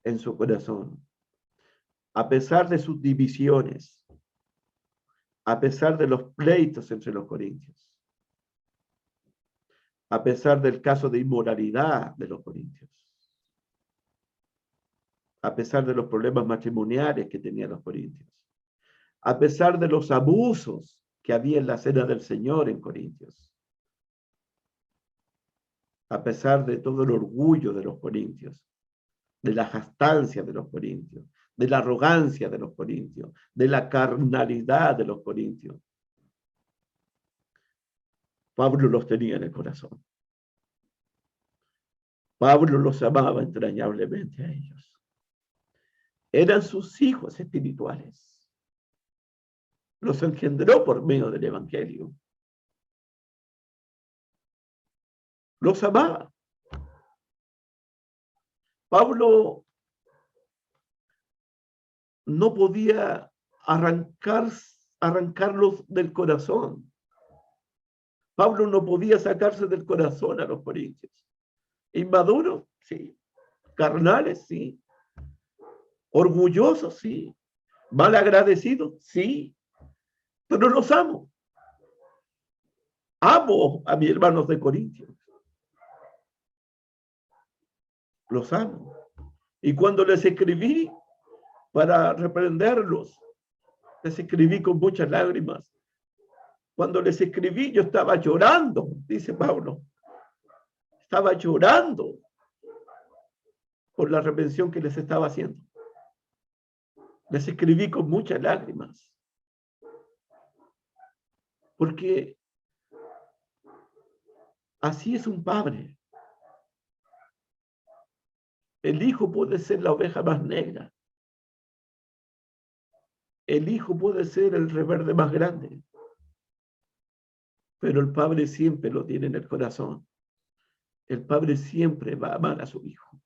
en su corazón. A pesar de sus divisiones, a pesar de los pleitos entre los corintios, a pesar del caso de inmoralidad de los corintios, a pesar de los problemas matrimoniales que tenían los corintios, a pesar de los abusos que había en la cena del Señor en Corintios, a pesar de todo el orgullo de los corintios, de la jactancia de los corintios, de la arrogancia de los corintios, de la carnalidad de los corintios, Pablo los tenía en el corazón. Pablo los amaba entrañablemente a ellos. Eran sus hijos espirituales. Los engendró por medio del Evangelio. Los amaba. Pablo no podía arrancarlos del corazón. Pablo no podía sacarse del corazón a los corintios. Inmaduros, sí. Carnales, sí. Orgullosos, sí. Malagradecidos, sí. Pero los amo. Amo a mis hermanos de Corintios. Los amo. Y cuando les escribí para reprenderlos, les escribí con muchas lágrimas. Cuando les escribí, yo estaba llorando, dice Pablo. Estaba llorando por la reprensión que les estaba haciendo. Les escribí con muchas lágrimas. Porque así es un padre. El hijo puede ser la oveja más negra. El hijo puede ser el reverde más grande. Pero el padre siempre lo tiene en el corazón. El padre siempre va a amar a su hijo.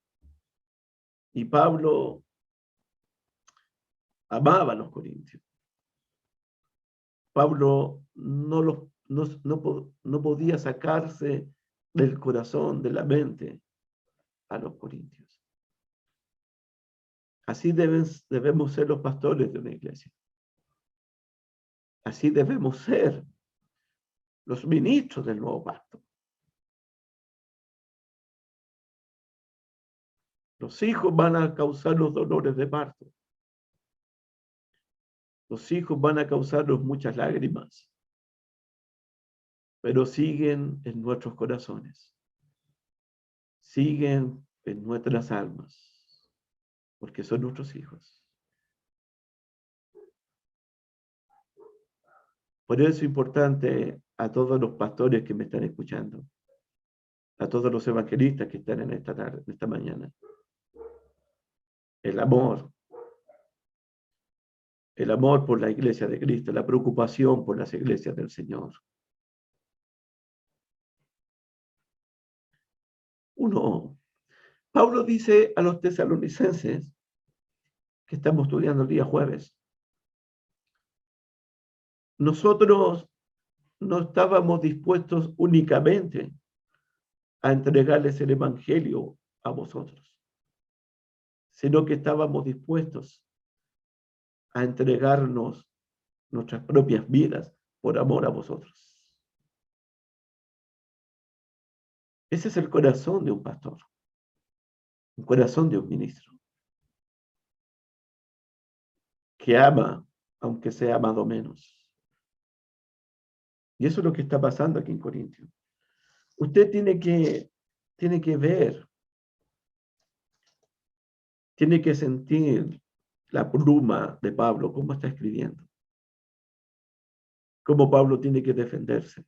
Y Pablo amaba a los corintios. Pablo no no podía sacarse del corazón, de la mente, a los corintios. Así debemos ser los pastores de una iglesia. Así debemos ser los ministros del nuevo pacto. Los hijos van a causar los dolores de parto. Los hijos van a causarnos muchas lágrimas, pero siguen en nuestros corazones. Siguen en nuestras almas, porque son nuestros hijos. Por eso es importante a todos los pastores que me están escuchando, a todos los evangelistas que están en esta tarde, en esta mañana. El amor por la iglesia de Cristo, la preocupación por las iglesias del Señor. Pablo dice a los tesalonicenses, que estamos estudiando el día jueves, nosotros no estábamos dispuestos únicamente a entregarles el evangelio a vosotros, sino que estábamos dispuestos a entregarnos nuestras propias vidas por amor a vosotros. Ese es el corazón de un pastor, un corazón de un ministro, que ama, aunque sea amado menos. Y eso es lo que está pasando aquí en Corintios. Usted tiene que ver, tiene que sentir la pluma de Pablo, cómo está escribiendo. Cómo Pablo tiene que defenderse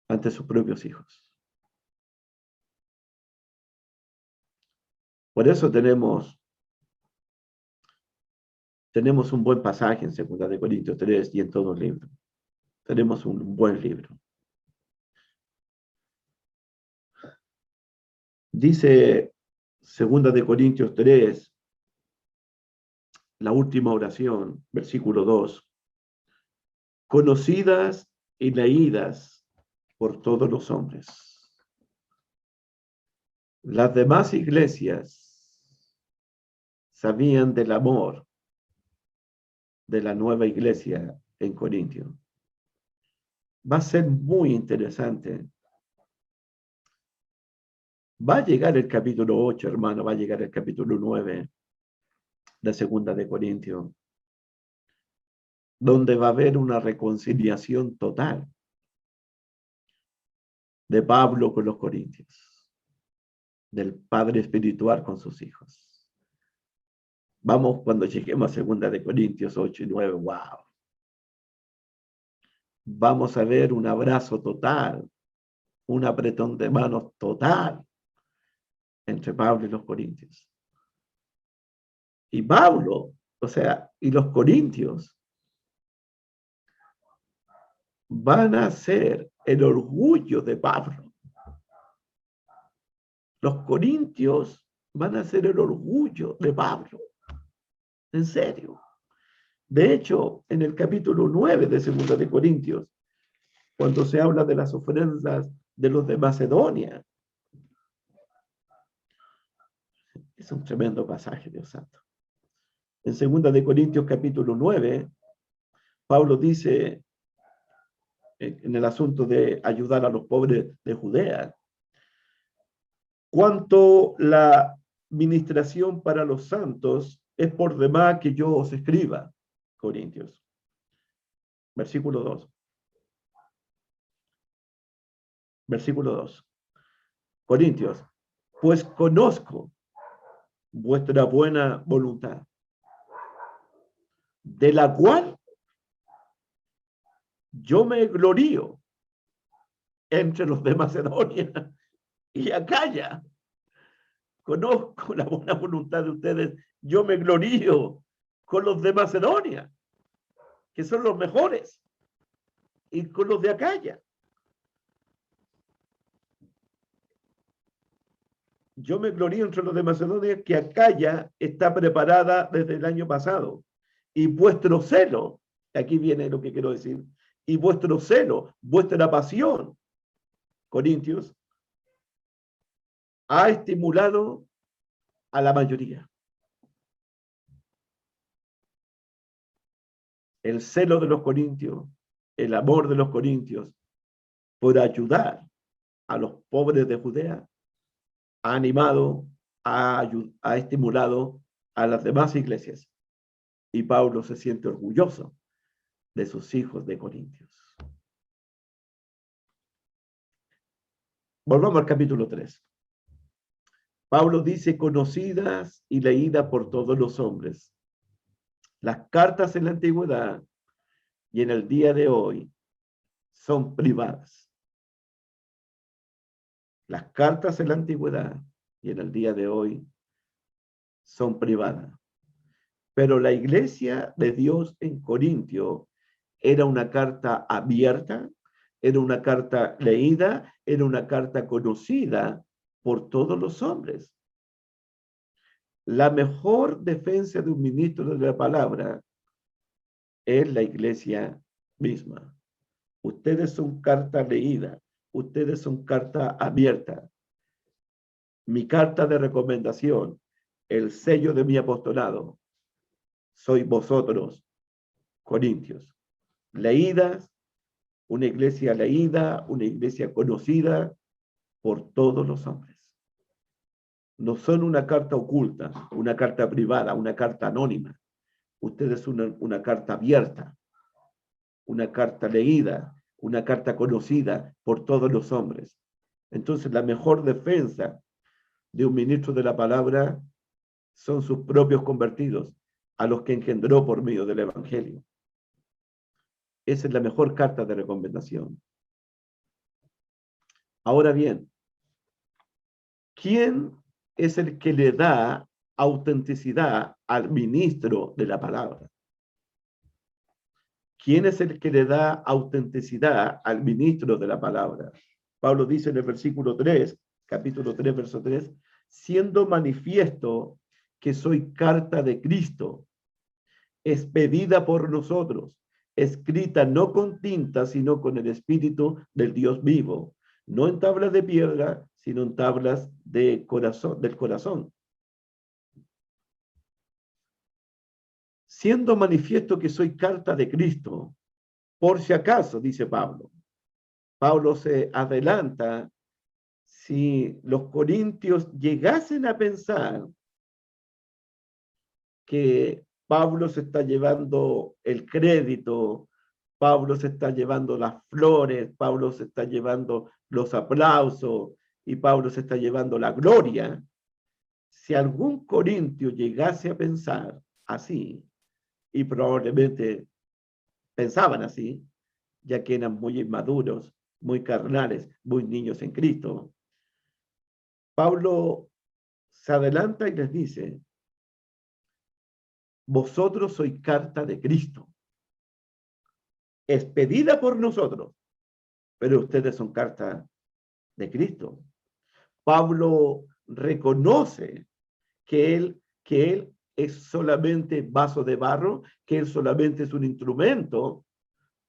ante sus propios hijos. Por eso tenemos un buen pasaje en 2 Corintios 3 y en todo el libro. Tenemos un buen libro. Dice 2 Corintios 3, la última oración, versículo 2. Conocidas y leídas por todos los hombres. Las demás iglesias sabían del amor de la nueva iglesia en Corintio. Va a ser muy interesante. Va a llegar el capítulo 8, hermano, va a llegar el capítulo 9 de 2 Corintios, donde va a haber una reconciliación total de Pablo con los corintios, del padre espiritual con sus hijos. Vamos, cuando lleguemos a 2 Corintios 8 y 9, wow. Vamos a ver un abrazo total, un apretón de manos total entre Pablo y los corintios. Y Pablo, y los corintios van a ser el orgullo de Pablo. Los corintios van a ser el orgullo de Pablo. En serio. De hecho, en el capítulo 9 de 2 Corintios, cuando se habla de las ofrendas de los de Macedonia, es un tremendo pasaje, Dios santo. En 2 Corintios capítulo 9, Pablo dice, en el asunto de ayudar a los pobres de Judea, cuanto la ministración para los santos es por demás que yo os escriba, Corintios. Versículo 2. Versículo 2. Corintios, pues conozco vuestra buena voluntad, de la cual yo me glorío entre los de Macedonia y Acaya. Conozco la buena voluntad de ustedes, yo me glorío con los de Macedonia, que son los mejores, y con los de Acaya. Yo me glorío entre los de Macedonia, que Acaya está preparada desde el año pasado, y vuestro celo Aquí viene lo que quiero decir. Y vuestro celo, vuestra pasión, Corintios, ha estimulado a la mayoría. El celo de los corintios, el amor de los corintios por ayudar a los pobres de Judea, ha animado, ha estimulado a las demás iglesias. Y Pablo se siente orgulloso de sus hijos de Corintios. Volvamos al capítulo 3. Pablo dice, conocidas y leídas por todos los hombres. Las cartas en la antigüedad y en el día de hoy son privadas. Las cartas en la antigüedad y en el día de hoy son privadas. Pero la iglesia de Dios en Corintio era una carta abierta, era una carta leída, era una carta conocida por todos los hombres. La mejor defensa de un ministro de la palabra es la iglesia misma. Ustedes son carta leída, ustedes son carta abierta. Mi carta de recomendación, el sello de mi apostolado, sois vosotros, Corintios. Leídas, una iglesia leída, una iglesia conocida por todos los hombres. No son una carta oculta, una carta privada, una carta anónima. Ustedes son una carta abierta, una carta leída, una carta conocida por todos los hombres. Entonces, la mejor defensa de un ministro de la palabra son sus propios convertidos, a los que engendró por medio del evangelio. Esa es la mejor carta de recomendación. Ahora bien, ¿quién es el que le da autenticidad al ministro de la palabra? ¿Quién es el que le da autenticidad al ministro de la palabra? Pablo dice en el versículo 3, capítulo 3, verso 3, siendo manifiesto que soy carta de Cristo, expedida por nosotros, escrita no con tinta, sino con el Espíritu del Dios vivo, no en tablas de piedra, sino en tablas de corazón, del corazón. Siendo manifiesto que soy carta de Cristo, por si acaso, dice Pablo. Pablo se adelanta, si los corintios llegasen a pensar que Pablo se está llevando el crédito, Pablo se está llevando las flores, Pablo se está llevando los aplausos y Pablo se está llevando la gloria. Si algún corintio llegase a pensar así, y probablemente pensaban así, ya que eran muy inmaduros, muy carnales, muy niños en Cristo, Pablo se adelanta y les dice, vosotros sois carta de Cristo, expedida por nosotros, pero ustedes son carta de Cristo. Pablo reconoce que él es solamente vaso de barro, que él solamente es un instrumento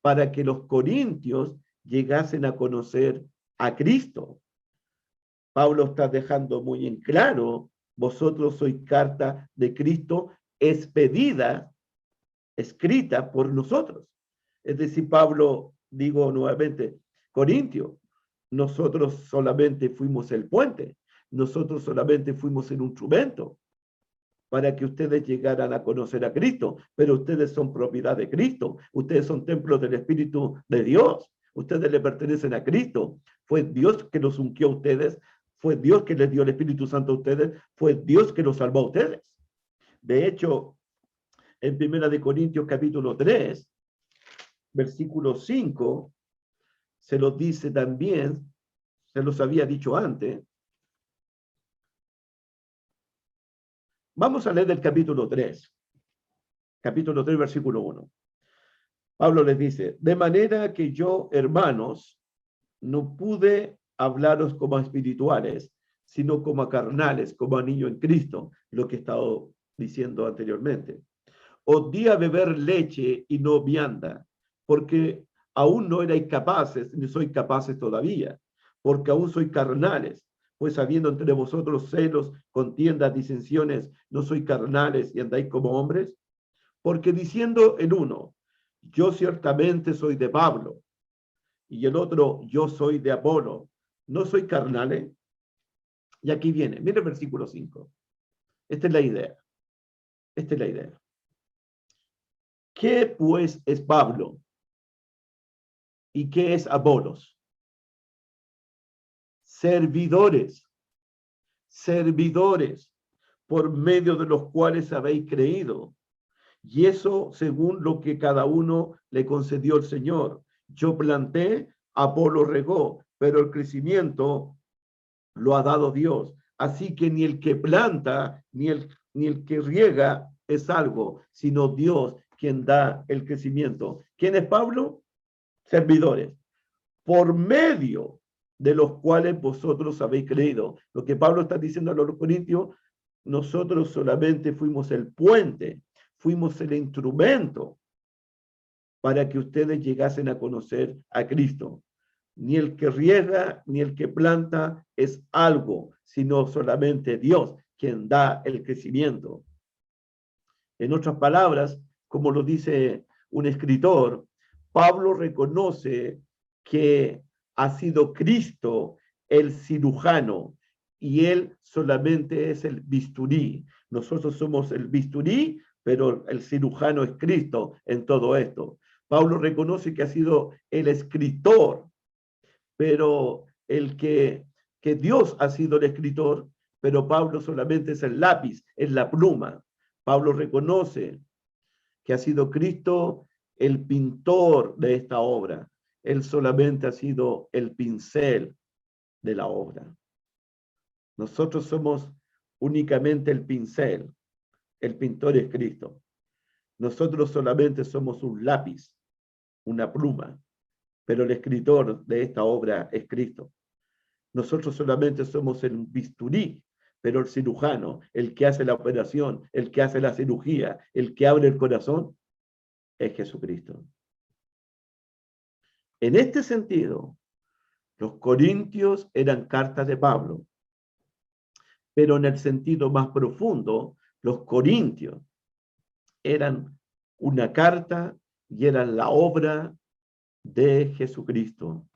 para que los corintios llegasen a conocer a Cristo. Pablo está dejando muy en claro, vosotros sois carta de Cristo expedida, escrita por nosotros. Es decir, Pablo, digo nuevamente, Corintio, nosotros solamente fuimos el puente, nosotros solamente fuimos el instrumento para que ustedes llegaran a conocer a Cristo, pero ustedes son propiedad de Cristo, ustedes son templos del Espíritu de Dios, ustedes le pertenecen a Cristo, fue Dios que los ungió a ustedes, fue Dios que les dio el Espíritu Santo a ustedes, fue Dios que los salvó a ustedes. De hecho, en 1 Corintios capítulo 3, versículo 5, se los dice también, se los había dicho antes. Vamos a leer del capítulo 3, versículo 1. Pablo les dice, de manera que yo, hermanos, no pude hablaros como a espirituales, sino como a carnales, como a niños en Cristo, lo que he estado diciendo anteriormente. os di a beber leche y no vianda, porque aún no erais capaces, ni sois capaces todavía, porque aún sois carnales, pues habiendo entre vosotros celos, contiendas, disensiones, no sois carnales y andáis como hombres, porque diciendo el uno, yo ciertamente soy de Pablo, y el otro, yo soy de Apolo, ¿no soy carnales? Y aquí viene, mire el versículo 5. Esta es la idea. Esta es la idea. ¿Qué pues es Pablo? ¿Y qué es Apolos? Servidores, servidores, por medio de los cuales habéis creído. Y eso según lo que cada uno le concedió el Señor. Yo planté, Apolo regó, pero el crecimiento lo ha dado Dios. Así que ni el que planta, ni el que riega es algo, sino Dios quien da el crecimiento. ¿Quién es Pablo? Servidores, por medio de los cuales vosotros habéis creído. Lo que Pablo está diciendo a los corintios, nosotros solamente fuimos el puente, fuimos el instrumento para que ustedes llegasen a conocer a Cristo. Ni el que riega, ni el que planta es algo, sino solamente Dios quien da el crecimiento. En otras palabras, como lo dice un escritor, Pablo reconoce que ha sido Cristo el cirujano y él solamente es el bisturí. Nosotros somos el bisturí, pero el cirujano es Cristo en todo esto. Pablo reconoce que ha sido el escritor, pero que Dios ha sido el escritor, pero Pablo solamente es el lápiz, es la pluma. Pablo reconoce que ha sido Cristo el pintor de esta obra. Él solamente ha sido el pincel de la obra. Nosotros somos únicamente el pincel. El pintor es Cristo. Nosotros solamente somos un lápiz, una pluma, pero el escritor de esta obra es Cristo. Nosotros solamente somos el bisturí, pero el cirujano, el que hace la operación, el que hace la cirugía, el que abre el corazón, es Jesucristo. En este sentido, los corintios eran cartas de Pablo, pero en el sentido más profundo, los corintios eran una carta y eran la obra de Jesucristo.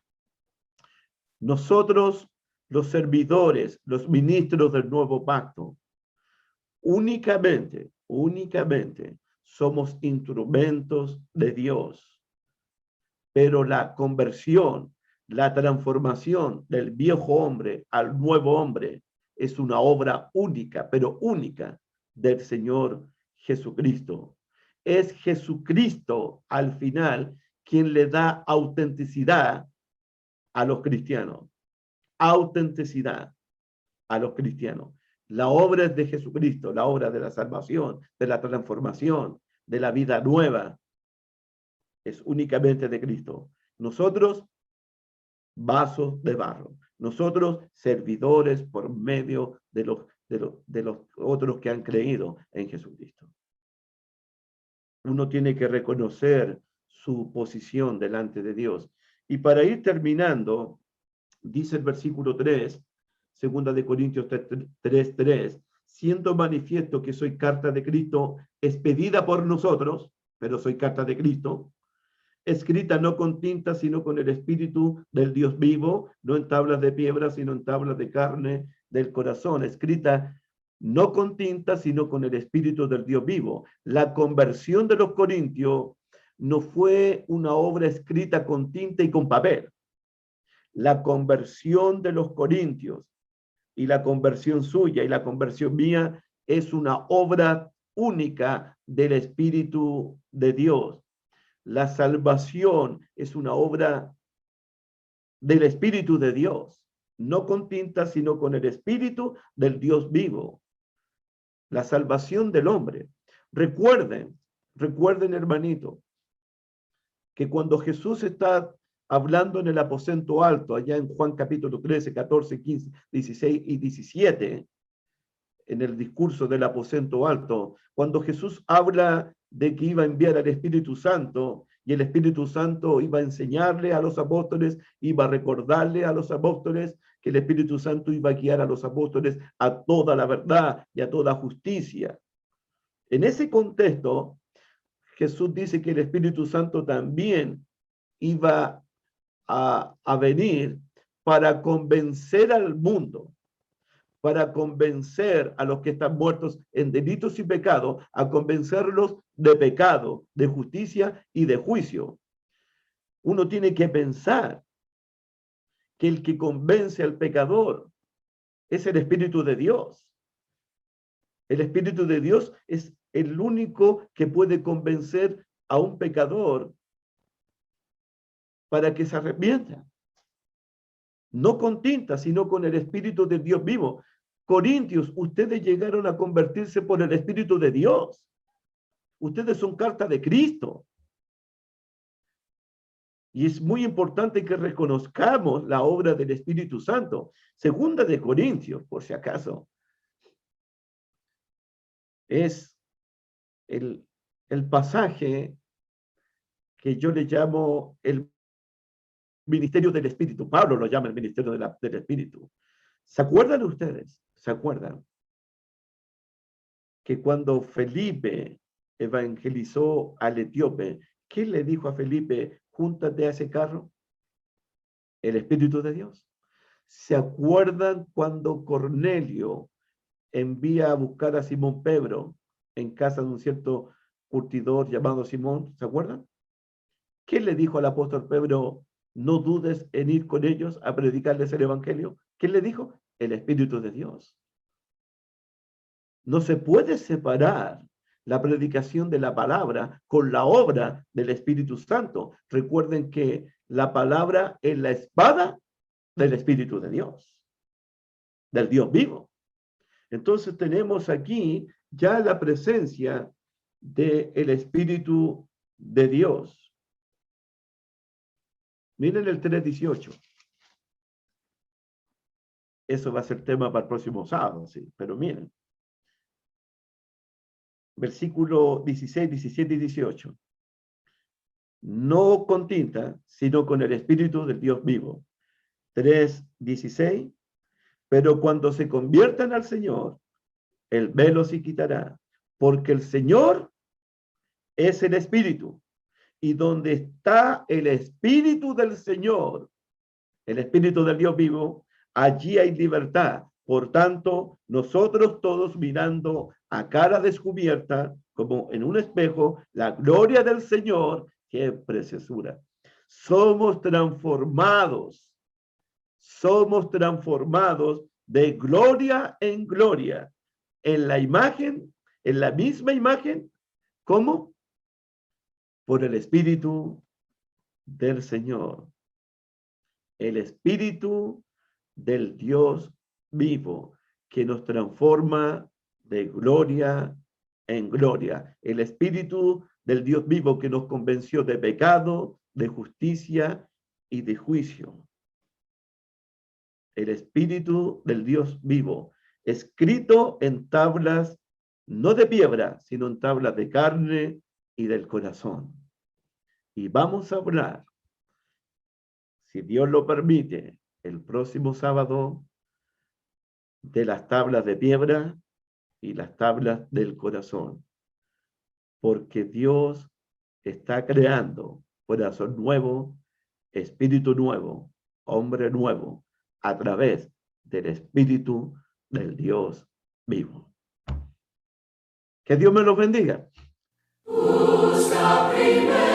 Nosotros, los servidores, los ministros del nuevo pacto, únicamente somos instrumentos de Dios. Pero la conversión, la transformación del viejo hombre al nuevo hombre es una obra única, pero única del Señor Jesucristo. Es Jesucristo al final quien le da autenticidad a los cristianos. Autenticidad a los cristianos. La obra es de Jesucristo, la obra de la salvación, de la transformación, de la vida nueva. Es únicamente de Cristo. Nosotros, vasos de barro. Nosotros, servidores por medio de los otros que han creído en Jesucristo. Uno tiene que reconocer su posición delante de Dios. Y para ir terminando, dice el versículo 3, segunda de Corintios 3:3, siendo manifiesto que soy carta de Cristo, expedida por nosotros, pero soy carta de Cristo, escrita no con tinta, sino con el Espíritu del Dios vivo, no en tablas de piedra, sino en tablas de carne del corazón, escrita no con tinta, sino con el Espíritu del Dios vivo. La conversión de los corintios no fue una obra escrita con tinta y con papel. La conversión de los corintios y la conversión suya y la conversión mía es una obra única del Espíritu de Dios. La salvación es una obra del Espíritu de Dios, no con tinta, sino con el Espíritu del Dios vivo. La salvación del hombre. Recuerden, hermanito, que cuando Jesús está hablando en el aposento alto, allá en Juan capítulo 13, 14, 15, 16 y 17, en el discurso del aposento alto, cuando Jesús habla de que iba a enviar al Espíritu Santo, y el Espíritu Santo iba a enseñarle a los apóstoles, iba a recordarle a los apóstoles que el Espíritu Santo iba a guiar a los apóstoles a toda la verdad y a toda justicia. En ese contexto, Jesús dice que el Espíritu Santo también iba a venir para convencer al mundo, para convencer a los que están muertos en delitos y pecados, a convencerlos de pecado, de justicia y de juicio. Uno tiene que pensar que el que convence al pecador es el Espíritu de Dios. El Espíritu de Dios es el único que puede convencer a un pecador para que se arrepienta. No con tinta, sino con el Espíritu de Dios vivo. Corintios, ustedes llegaron a convertirse por el Espíritu de Dios. Ustedes son carta de Cristo. Y es muy importante que reconozcamos la obra del Espíritu Santo. Segunda de Corintios, por si acaso, es el pasaje que yo le llamo el ministerio del Espíritu. Pablo lo llama el ministerio del Espíritu. ¿Se acuerdan ustedes? ¿Se acuerdan? Que cuando Felipe evangelizó al etíope, ¿qué le dijo a Felipe? Júntate a ese carro. El Espíritu de Dios. ¿Se acuerdan cuando Cornelio envía a buscar a Simón Pedro en casa de un cierto curtidor llamado Simón? ¿Se acuerdan? ¿Qué le dijo al apóstol Pedro? No dudes en ir con ellos a predicarles el evangelio. ¿Qué le dijo? El Espíritu de Dios. No se puede separar la predicación de la palabra con la obra del Espíritu Santo. Recuerden que la palabra es la espada del Espíritu de Dios, del Dios vivo. Entonces tenemos aquí ya la presencia del Espíritu de Dios. Miren el 3:18. Eso va a ser tema para el próximo sábado, sí, pero miren. Versículo 16, 17 y 18. No con tinta, sino con el Espíritu del Dios vivo. 3:16. Pero cuando se conviertan al Señor, el velo se quitará, porque el Señor es el Espíritu. Y donde está el Espíritu del Señor, el Espíritu del Dios vivo, allí hay libertad. Por tanto, nosotros todos mirando a cara descubierta, como en un espejo, la gloria del Señor, qué preciosura. Somos transformados de gloria en gloria, en la imagen, en la misma imagen, ¿cómo? Por el Espíritu del Señor. El Espíritu del Dios vivo, que nos transforma de gloria en gloria. El Espíritu del Dios vivo que nos convenció de pecado, de justicia y de juicio. El Espíritu del Dios vivo, escrito en tablas, no de piedra, sino en tablas de carne y del corazón. Y vamos a hablar, si Dios lo permite, el próximo sábado, de las tablas de piedra y las tablas del corazón. Porque Dios está creando corazón nuevo, espíritu nuevo, hombre nuevo, a través del Espíritu del Dios vivo. Que Dios me los bendiga.
Busca primero